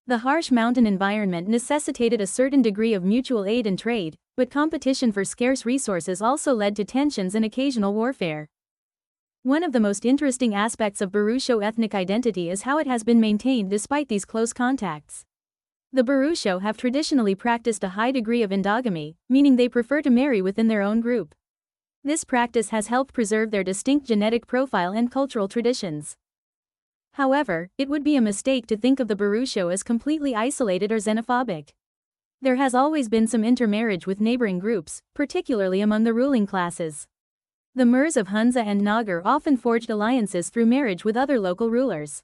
The harsh mountain environment necessitated a certain degree of mutual aid and trade, but competition for scarce resources also led to tensions and occasional warfare. One of the most interesting aspects of Burusho ethnic identity is how it has been maintained despite these close contacts. The Burusho have traditionally practiced a high degree of endogamy, meaning they prefer to marry within their own group. This practice has helped preserve their distinct genetic profile and cultural traditions. However, it would be a mistake to think of the Burusho as completely isolated or xenophobic. There has always been some intermarriage with neighboring groups, particularly among the ruling classes. The Mirs of Hunza and Nagar often forged alliances through marriage with other local rulers.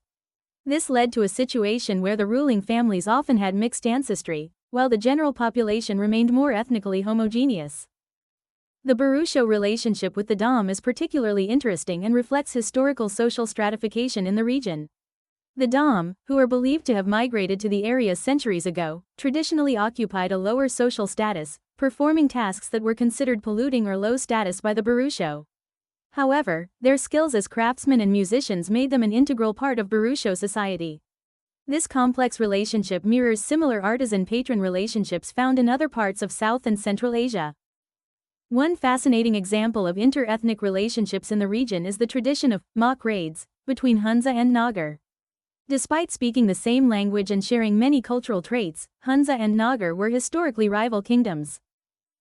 This led to a situation where the ruling families often had mixed ancestry, while the general population remained more ethnically homogeneous. The Burusho relationship with the Dam is particularly interesting and reflects historical social stratification in the region. The Dam, who are believed to have migrated to the area centuries ago, traditionally occupied a lower social status, performing tasks that were considered polluting or low status by the Burusho. However, their skills as craftsmen and musicians made them an integral part of Burusho society. This complex relationship mirrors similar artisan-patron relationships found in other parts of South and Central Asia. One fascinating example of inter-ethnic relationships in the region is the tradition of mock raids between Hunza and Nagar. Despite speaking the same language and sharing many cultural traits, Hunza and Nagar were historically rival kingdoms.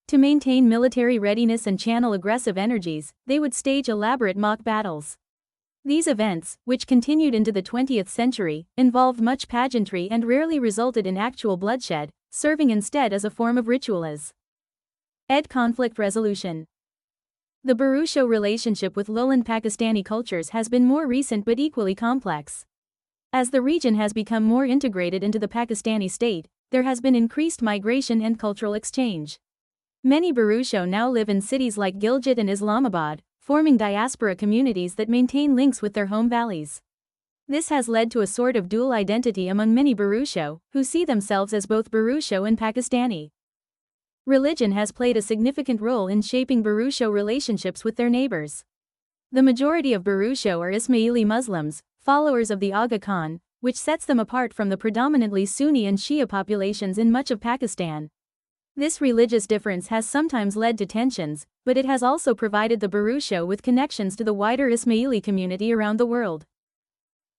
To maintain military readiness and channel aggressive energies, they would stage elaborate mock battles. These events, which continued into the 20th century, involved much pageantry and rarely resulted in actual bloodshed, serving instead as a form of ritualism. Conflict resolution. The Burusho relationship with lowland Pakistani cultures has been more recent but equally complex. As the region has become more integrated into the Pakistani state, there has been increased migration and cultural exchange. Many Burusho now live in cities like Gilgit and Islamabad, forming diaspora communities that maintain links with their home valleys. This has led to a sort of dual identity among many Burusho, who see themselves as both Burusho and Pakistani. Religion has played a significant role in shaping Burusho relationships with their neighbors. The majority of Burusho are Ismaili Muslims, followers of the Aga Khan, which sets them apart from the predominantly Sunni and Shia populations in much of Pakistan. This religious difference has sometimes led to tensions, but it has also provided the Burusho with connections to the wider Ismaili community around the world.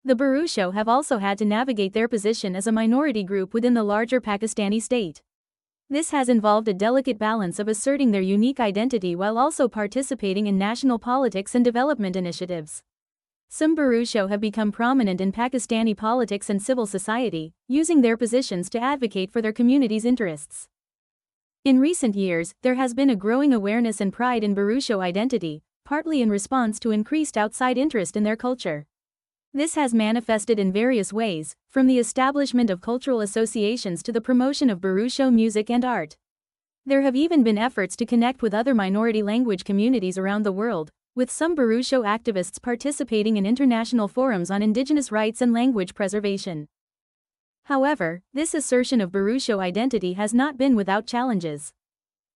The Burusho have also had to navigate their position as a minority group within the larger Pakistani state. This has involved a delicate balance of asserting their unique identity while also participating in national politics and development initiatives. Some Burusho have become prominent in Pakistani politics and civil society, using their positions to advocate for their community's interests. In recent years, there has been a growing awareness and pride in Burusho identity, partly in response to increased outside interest in their culture. This has manifested in various ways, from the establishment of cultural associations to the promotion of Burusho music and art. There have even been efforts to connect with other minority language communities around the world, with some Burusho activists participating in international forums on indigenous rights and language preservation. However, this assertion of Burusho identity has not been without challenges.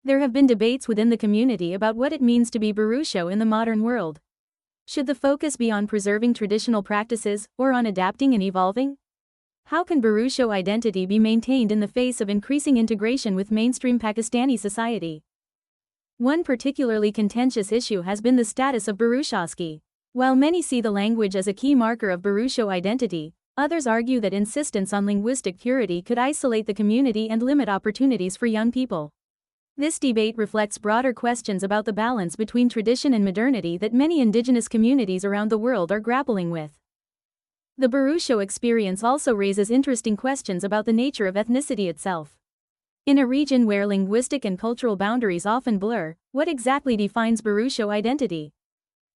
There have been debates within the community about what it means to be Burusho in the modern world. Should the focus be on preserving traditional practices, or on adapting and evolving? How can Burusho identity be maintained in the face of increasing integration with mainstream Pakistani society? One particularly contentious issue has been the status of Burushaski. While many see the language as a key marker of Burusho identity, others argue that insistence on linguistic purity could isolate the community and limit opportunities for young people. This debate reflects broader questions about the balance between tradition and modernity that many indigenous communities around the world are grappling with. The Burusho experience also raises interesting questions about the nature of ethnicity itself. In a region where linguistic and cultural boundaries often blur, what exactly defines Burusho identity?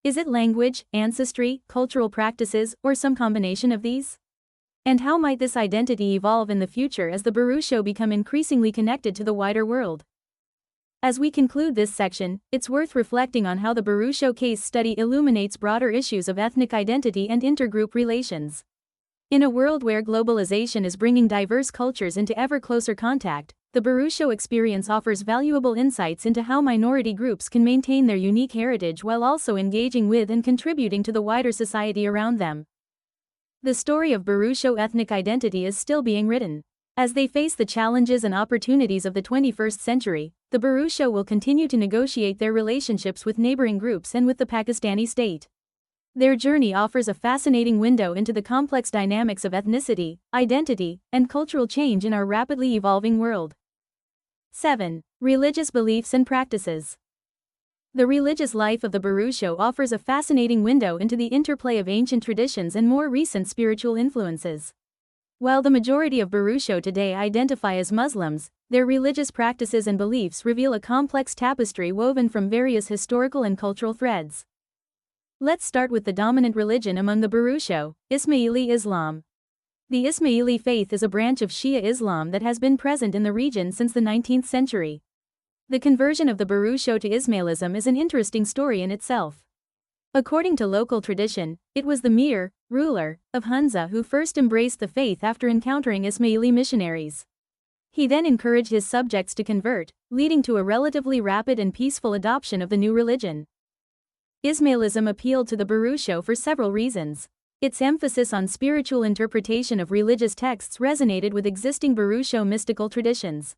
Is it language, ancestry, cultural practices, or some combination of these? And how might this identity evolve in the future as the Burusho become increasingly connected to the wider world? As we conclude this section, it's worth reflecting on how the Burusho case study illuminates broader issues of ethnic identity and intergroup relations. In a world where globalization is bringing diverse cultures into ever closer contact, the Burusho experience offers valuable insights into how minority groups can maintain their unique heritage while also engaging with and contributing to the wider society around them. The story of Burusho ethnic identity is still being written. As they face the challenges and opportunities of the 21st century, the Burusho will continue to negotiate their relationships with neighboring groups and with the Pakistani state. Their journey offers a fascinating window into the complex dynamics of ethnicity, identity, and cultural change in our rapidly evolving world. 7. Religious beliefs and practices. The religious life of the Burusho offers a fascinating window into the interplay of ancient traditions and more recent spiritual influences. While the majority of Burusho today identify as Muslims, their religious practices and beliefs reveal a complex tapestry woven from various historical and cultural threads. Let's start with the dominant religion among the Burusho, Ismaili Islam. The Ismaili faith is a branch of Shia Islam that has been present in the region since the 19th century. The conversion of the Burusho to Ismailism is an interesting story in itself. According to local tradition, it was the Mir, ruler, of Hunza who first embraced the faith after encountering Ismaili missionaries. He then encouraged his subjects to convert, leading to a relatively rapid and peaceful adoption of the new religion. Ismailism appealed to the Burusho for several reasons. Its emphasis on spiritual interpretation of religious texts resonated with existing Burusho mystical traditions.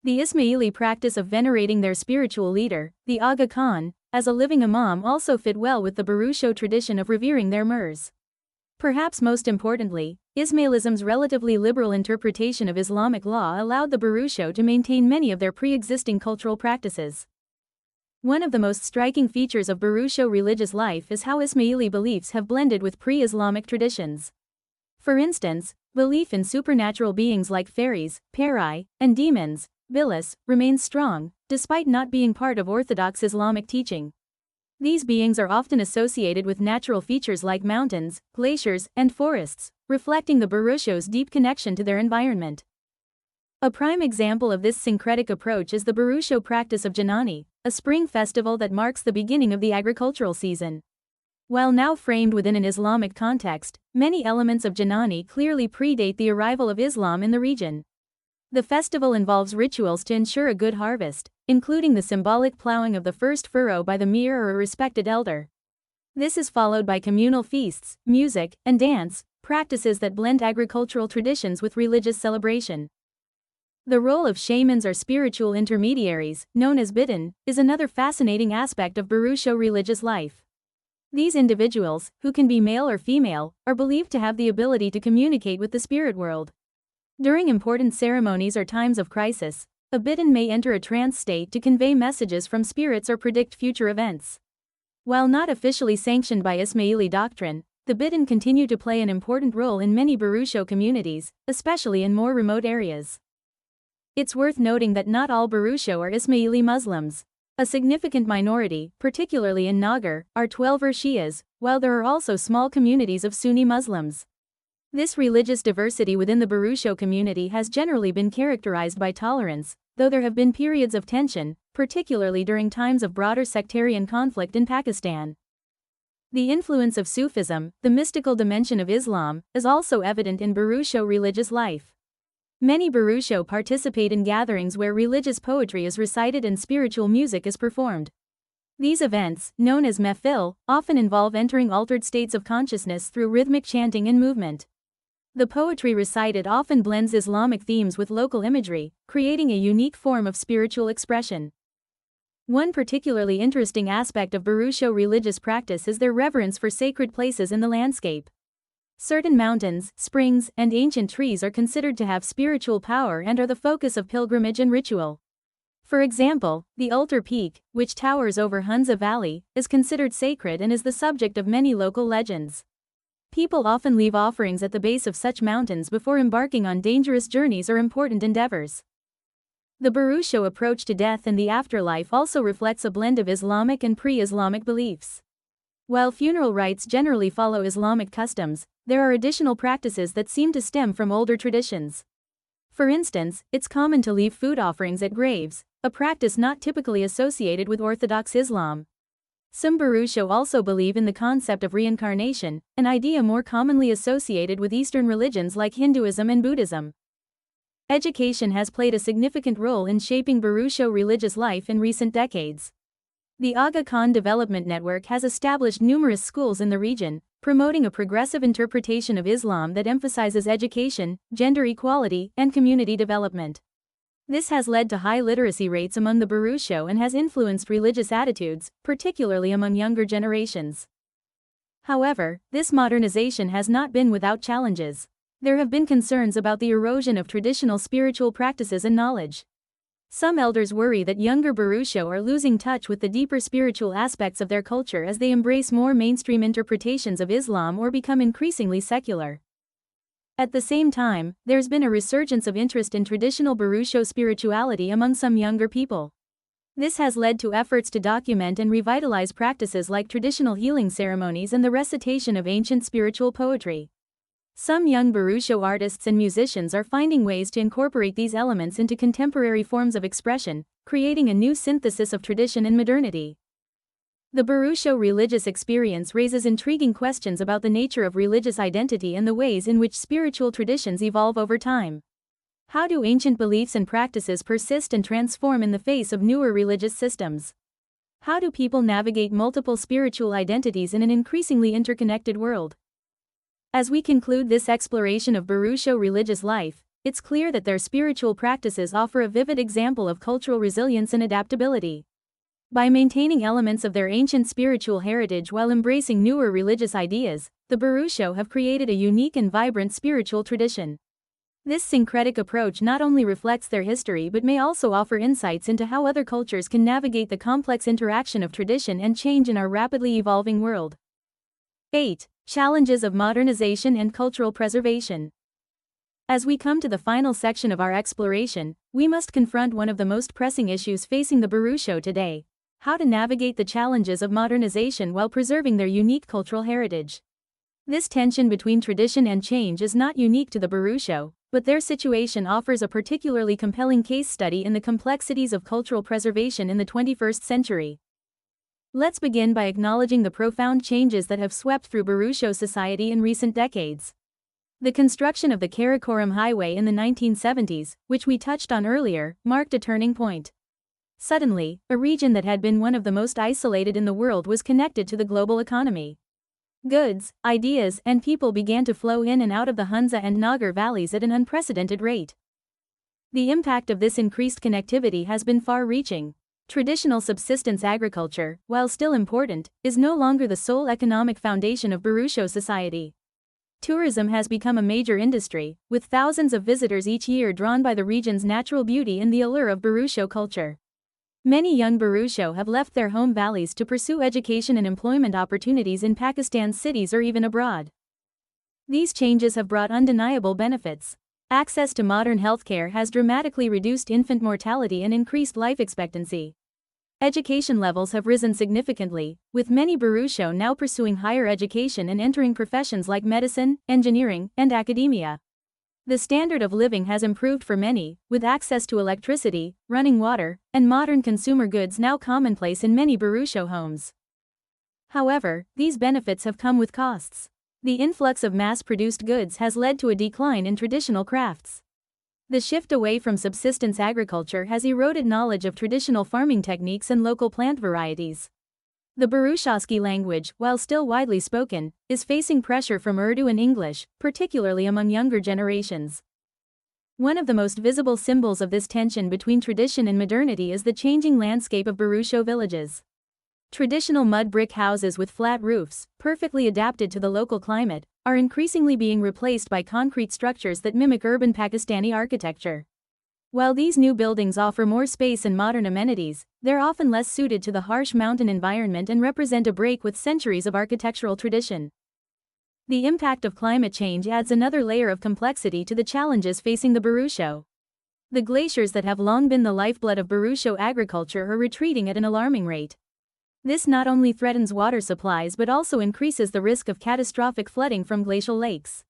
The Ismaili practice of venerating their spiritual leader, the Aga Khan, as a living imam also fit well with the Burusho tradition of revering their mirs. Perhaps most importantly, Ismailism's relatively liberal interpretation of Islamic law allowed the Burusho to maintain many of their pre-existing cultural practices. One of the most striking features of Burusho religious life is how Ismaili beliefs have blended with pre-Islamic traditions. For instance, belief in supernatural beings like fairies, peri, and demons, bilis, remains strong, despite not being part of orthodox Islamic teaching. These beings are often associated with natural features like mountains, glaciers, and forests, reflecting the Burusho's deep connection to their environment. A prime example of this syncretic approach is the Burusho practice of Janani, a spring festival that marks the beginning of the agricultural season. While now framed within an Islamic context, many elements of Janani clearly predate the arrival of Islam in the region. The festival involves rituals to ensure a good harvest, including the symbolic plowing of the first furrow by the mir or a respected elder. This is followed by communal feasts, music, and dance, practices that blend agricultural traditions with religious celebration. The role of shamans or spiritual intermediaries, known as bidin, is another fascinating aspect of Burusho religious life. These individuals, who can be male or female, are believed to have the ability to communicate with the spirit world. During important ceremonies or times of crisis, a bidin may enter a trance state to convey messages from spirits or predict future events. While not officially sanctioned by Ismaili doctrine, the bidin continue to play an important role in many Burusho communities, especially in more remote areas. It's worth noting that not all Burusho are Ismaili Muslims. A significant minority, particularly in Nagar, are Twelver Shias, while there are also small communities of Sunni Muslims. This religious diversity within the Burusho community has generally been characterized by tolerance, though there have been periods of tension, particularly during times of broader sectarian conflict in Pakistan. The influence of Sufism, the mystical dimension of Islam, is also evident in Burusho religious life. Many Burusho participate in gatherings where religious poetry is recited and spiritual music is performed. These events, known as mehfil, often involve entering altered states of consciousness through rhythmic chanting and movement. The poetry recited often blends Islamic themes with local imagery, creating a unique form of spiritual expression. One particularly interesting aspect of Burusho religious practice is their reverence for sacred places in the landscape. Certain mountains, springs, and ancient trees are considered to have spiritual power and are the focus of pilgrimage and ritual. For example, the Ulter Peak, which towers over Hunza Valley, is considered sacred and is the subject of many local legends. People often leave offerings at the base of such mountains before embarking on dangerous journeys or important endeavors. The Burusho approach to death and the afterlife also reflects a blend of Islamic and pre-Islamic beliefs. While funeral rites generally follow Islamic customs, there are additional practices that seem to stem from older traditions. For instance, it's common to leave food offerings at graves, a practice not typically associated with Orthodox Islam. Some Burusho also believe in the concept of reincarnation, an idea more commonly associated with Eastern religions like Hinduism and Buddhism. Education has played a significant role in shaping Burusho religious life in recent decades. The Aga Khan Development Network has established numerous schools in the region, promoting a progressive interpretation of Islam that emphasizes education, gender equality, and community development. This has led to high literacy rates among the Burusho and has influenced religious attitudes, particularly among younger generations. However, this modernization has not been without challenges. There have been concerns about the erosion of traditional spiritual practices and knowledge. Some elders worry that younger Burusho are losing touch with the deeper spiritual aspects of their culture as they embrace more mainstream interpretations of Islam or become increasingly secular. At the same time, there's been a resurgence of interest in traditional Burusho spirituality among some younger people. This has led to efforts to document and revitalize practices like traditional healing ceremonies and the recitation of ancient spiritual poetry. Some young Burusho artists and musicians are finding ways to incorporate these elements into contemporary forms of expression, creating a new synthesis of tradition and modernity. The Burusho religious experience raises intriguing questions about the nature of religious identity and the ways in which spiritual traditions evolve over time. How do ancient beliefs and practices persist and transform in the face of newer religious systems? How do people navigate multiple spiritual identities in an increasingly interconnected world? As we conclude this exploration of Burusho religious life, it's clear that their spiritual practices offer a vivid example of cultural resilience and adaptability. By maintaining elements of their ancient spiritual heritage while embracing newer religious ideas, the Burusho have created a unique and vibrant spiritual tradition. This syncretic approach not only reflects their history but may also offer insights into how other cultures can navigate the complex interaction of tradition and change in our rapidly evolving world. 8. Challenges of modernization and cultural preservation. As we come to the final section of our exploration, we must confront one of the most pressing issues facing the Burusho today: how to navigate the challenges of modernization while preserving their unique cultural heritage. This tension between tradition and change is not unique to the Burusho, but their situation offers a particularly compelling case study in the complexities of cultural preservation in the 21st century. Let's begin by acknowledging the profound changes that have swept through Burusho society in recent decades. The construction of the Karakoram Highway in the 1970s, which we touched on earlier, marked a turning point. Suddenly, a region that had been one of the most isolated in the world was connected to the global economy. Goods, ideas, and people began to flow in and out of the Hunza and Nagar valleys at an unprecedented rate. The impact of this increased connectivity has been far-reaching. Traditional subsistence agriculture, while still important, is no longer the sole economic foundation of Burusho society. Tourism has become a major industry, with thousands of visitors each year drawn by the region's natural beauty and the allure of Burusho culture. Many young Burusho have left their home valleys to pursue education and employment opportunities in Pakistan's cities or even abroad. These changes have brought undeniable benefits. Access to modern healthcare has dramatically reduced infant mortality and increased life expectancy. Education levels have risen significantly, with many Burusho now pursuing higher education and entering professions like medicine, engineering, and academia. The standard of living has improved for many, with access to electricity, running water, and modern consumer goods now commonplace in many Burusho homes. However, these benefits have come with costs. The influx of mass-produced goods has led to a decline in traditional crafts. The shift away from subsistence agriculture has eroded knowledge of traditional farming techniques and local plant varieties. The Burushaski language, while still widely spoken, is facing pressure from Urdu and English, particularly among younger generations. One of the most visible symbols of this tension between tradition and modernity is the changing landscape of Burusho villages. Traditional mud brick houses with flat roofs, perfectly adapted to the local climate, are increasingly being replaced by concrete structures that mimic urban Pakistani architecture. While these new buildings offer more space and modern amenities, they're often less suited to the harsh mountain environment and represent a break with centuries of architectural tradition. The impact of climate change adds another layer of complexity to the challenges facing the Burusho. The glaciers that have long been the lifeblood of Burusho agriculture are retreating at an alarming rate. This not only threatens water supplies but also increases the risk of catastrophic flooding from glacial lakes.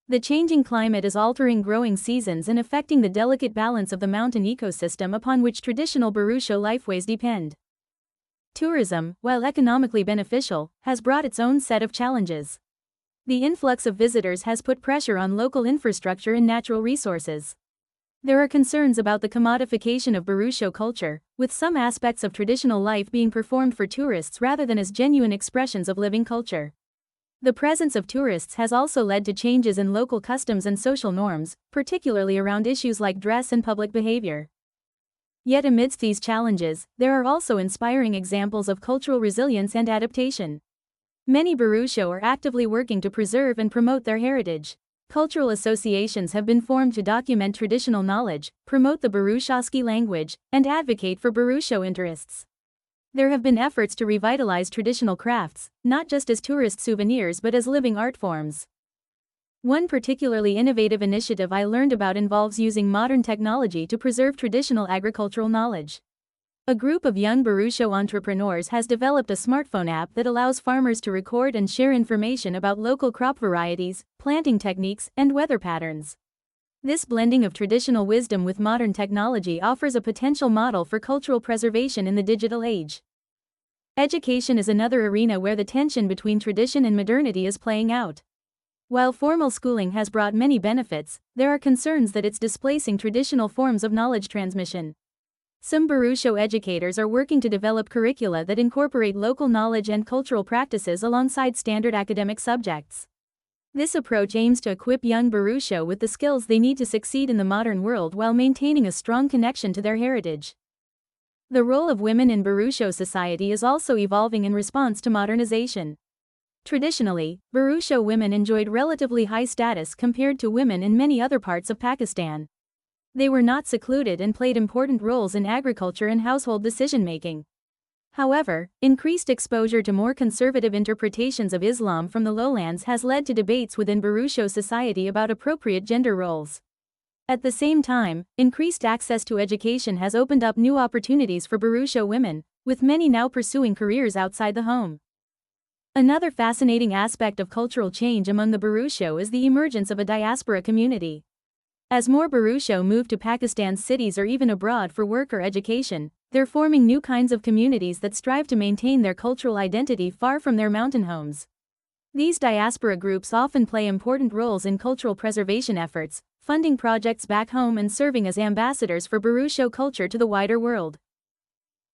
The changing climate is altering growing seasons and affecting the delicate balance of the mountain ecosystem upon which traditional Burusho lifeways depend. Tourism, while economically beneficial, has brought its own set of challenges. The influx of visitors has put pressure on local infrastructure and natural resources. There are concerns about the commodification of Burusho culture, with some aspects of traditional life being performed for tourists rather than as genuine expressions of living culture. The presence of tourists has also led to changes in local customs and social norms, particularly around issues like dress and public behavior. Yet amidst these challenges, there are also inspiring examples of cultural resilience and adaptation. Many Burusho are actively working to preserve and promote their heritage. Cultural associations have been formed to document traditional knowledge, promote the Burushaski language, and advocate for Burusho interests. There have been efforts to revitalize traditional crafts, not just as tourist souvenirs but as living art forms. One particularly innovative initiative I learned about involves using modern technology to preserve traditional agricultural knowledge. A group of young Burusho entrepreneurs has developed a smartphone app that allows farmers to record and share information about local crop varieties, planting techniques, and weather patterns. This blending of traditional wisdom with modern technology offers a potential model for cultural preservation in the digital age. Education is another arena where the tension between tradition and modernity is playing out. While formal schooling has brought many benefits, there are concerns that it's displacing traditional forms of knowledge transmission. Some Burusho educators are working to develop curricula that incorporate local knowledge and cultural practices alongside standard academic subjects. This approach aims to equip young Burusho with the skills they need to succeed in the modern world while maintaining a strong connection to their heritage. The role of women in Burusho society is also evolving in response to modernization. Traditionally, Burusho women enjoyed relatively high status compared to women in many other parts of Pakistan. They were not secluded and played important roles in agriculture and household decision-making. However, increased exposure to more conservative interpretations of Islam from the lowlands has led to debates within Burusho society about appropriate gender roles. At the same time, increased access to education has opened up new opportunities for Burusho women, with many now pursuing careers outside the home. Another fascinating aspect of cultural change among the Burusho is the emergence of a diaspora community. As more Burusho move to Pakistan's cities or even abroad for work or education, they're forming new kinds of communities that strive to maintain their cultural identity far from their mountain homes. These diaspora groups often play important roles in cultural preservation efforts, funding projects back home and serving as ambassadors for Burusho culture to the wider world.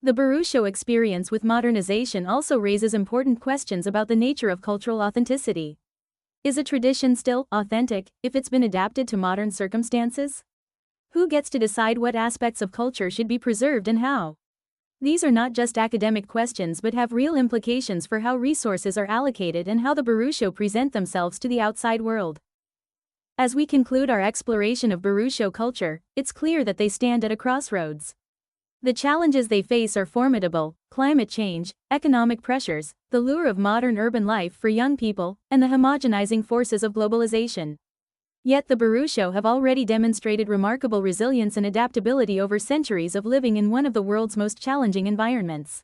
The Burusho experience with modernization also raises important questions about the nature of cultural authenticity. Is a tradition still authentic if it's been adapted to modern circumstances? Who gets to decide what aspects of culture should be preserved and how? These are not just academic questions but have real implications for how resources are allocated and how the Burusho present themselves to the outside world. As we conclude our exploration of Burusho culture, it's clear that they stand at a crossroads. The challenges they face are formidable: climate change, economic pressures, the lure of modern urban life for young people, and the homogenizing forces of globalization. Yet the Burusho have already demonstrated remarkable resilience and adaptability over centuries of living in one of the world's most challenging environments.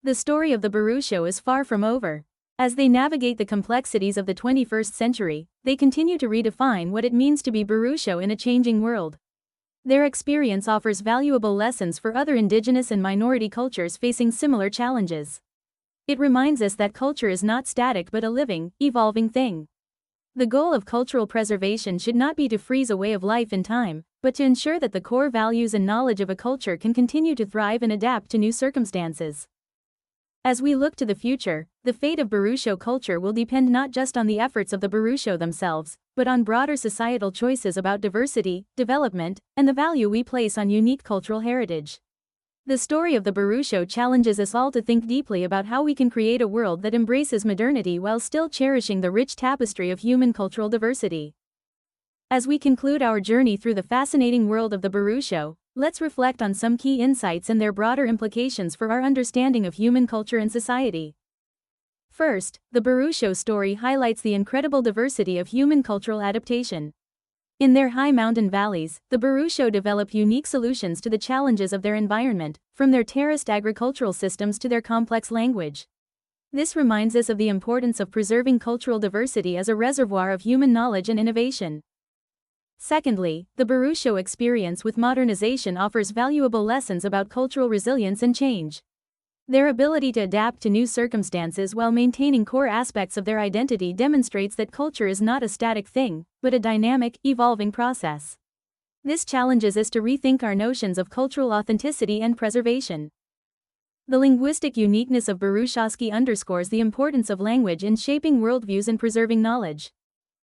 The story of the Burusho is far from over. As they navigate the complexities of the 21st century, they continue to redefine what it means to be Burusho in a changing world. Their experience offers valuable lessons for other indigenous and minority cultures facing similar challenges. It reminds us that culture is not static but a living, evolving thing. The goal of cultural preservation should not be to freeze a way of life in time, but to ensure that the core values and knowledge of a culture can continue to thrive and adapt to new circumstances. As we look to the future, the fate of Burusho culture will depend not just on the efforts of the Burusho themselves, but on broader societal choices about diversity, development, and the value we place on unique cultural heritage. The story of the Burusho challenges us all to think deeply about how we can create a world that embraces modernity while still cherishing the rich tapestry of human cultural diversity. As we conclude our journey through the fascinating world of the Burusho, let's reflect on some key insights and their broader implications for our understanding of human culture and society. First, the Burusho story highlights the incredible diversity of human cultural adaptation. In their high mountain valleys, the Burusho develop unique solutions to the challenges of their environment, from their terraced agricultural systems to their complex language. This reminds us of the importance of preserving cultural diversity as a reservoir of human knowledge and innovation. Secondly, the Burusho experience with modernization offers valuable lessons about cultural resilience and change. Their ability to adapt to new circumstances while maintaining core aspects of their identity demonstrates that culture is not a static thing, but a dynamic, evolving process. This challenges us to rethink our notions of cultural authenticity and preservation. The linguistic uniqueness of Burushaski underscores the importance of language in shaping worldviews and preserving knowledge.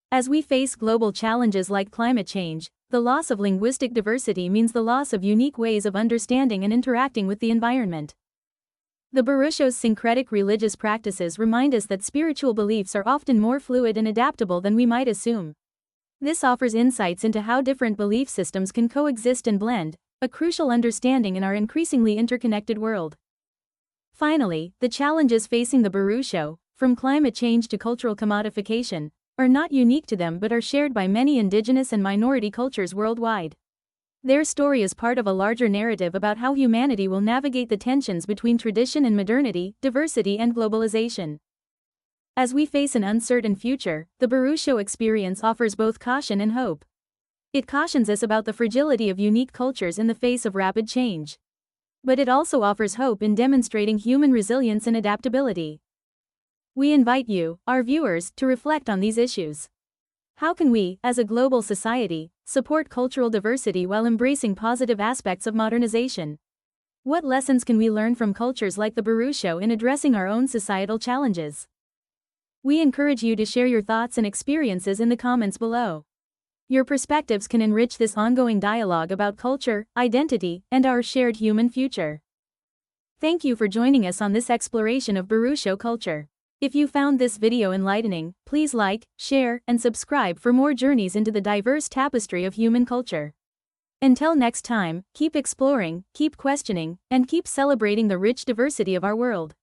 As we face global challenges like climate change, the loss of linguistic diversity means the loss of unique ways of understanding and interacting with the environment. The Burusho's syncretic religious practices remind us that spiritual beliefs are often more fluid and adaptable than we might assume. This offers insights into how different belief systems can coexist and blend, a crucial understanding in our increasingly interconnected world. Finally, the challenges facing the Burusho, from climate change to cultural commodification, are not unique to them but are shared by many indigenous and minority cultures worldwide. Their story is part of a larger narrative about how humanity will navigate the tensions between tradition and modernity, diversity and globalization. As we face an uncertain future, the Burusho experience offers both caution and hope. It cautions us about the fragility of unique cultures in the face of rapid change. But it also offers hope in demonstrating human resilience and adaptability. We invite you, our viewers, to reflect on these issues. How can we, as a global society, support cultural diversity while embracing positive aspects of modernization? What lessons can we learn from cultures like the Burusho in addressing our own societal challenges? We encourage you to share your thoughts and experiences in the comments below. Your perspectives can enrich this ongoing dialogue about culture, identity, and our shared human future. Thank you for joining us on this exploration of Burusho culture. If you found this video enlightening, please like, share, and subscribe for more journeys into the diverse tapestry of human culture. Until next time, keep exploring, keep questioning, and keep celebrating the rich diversity of our world.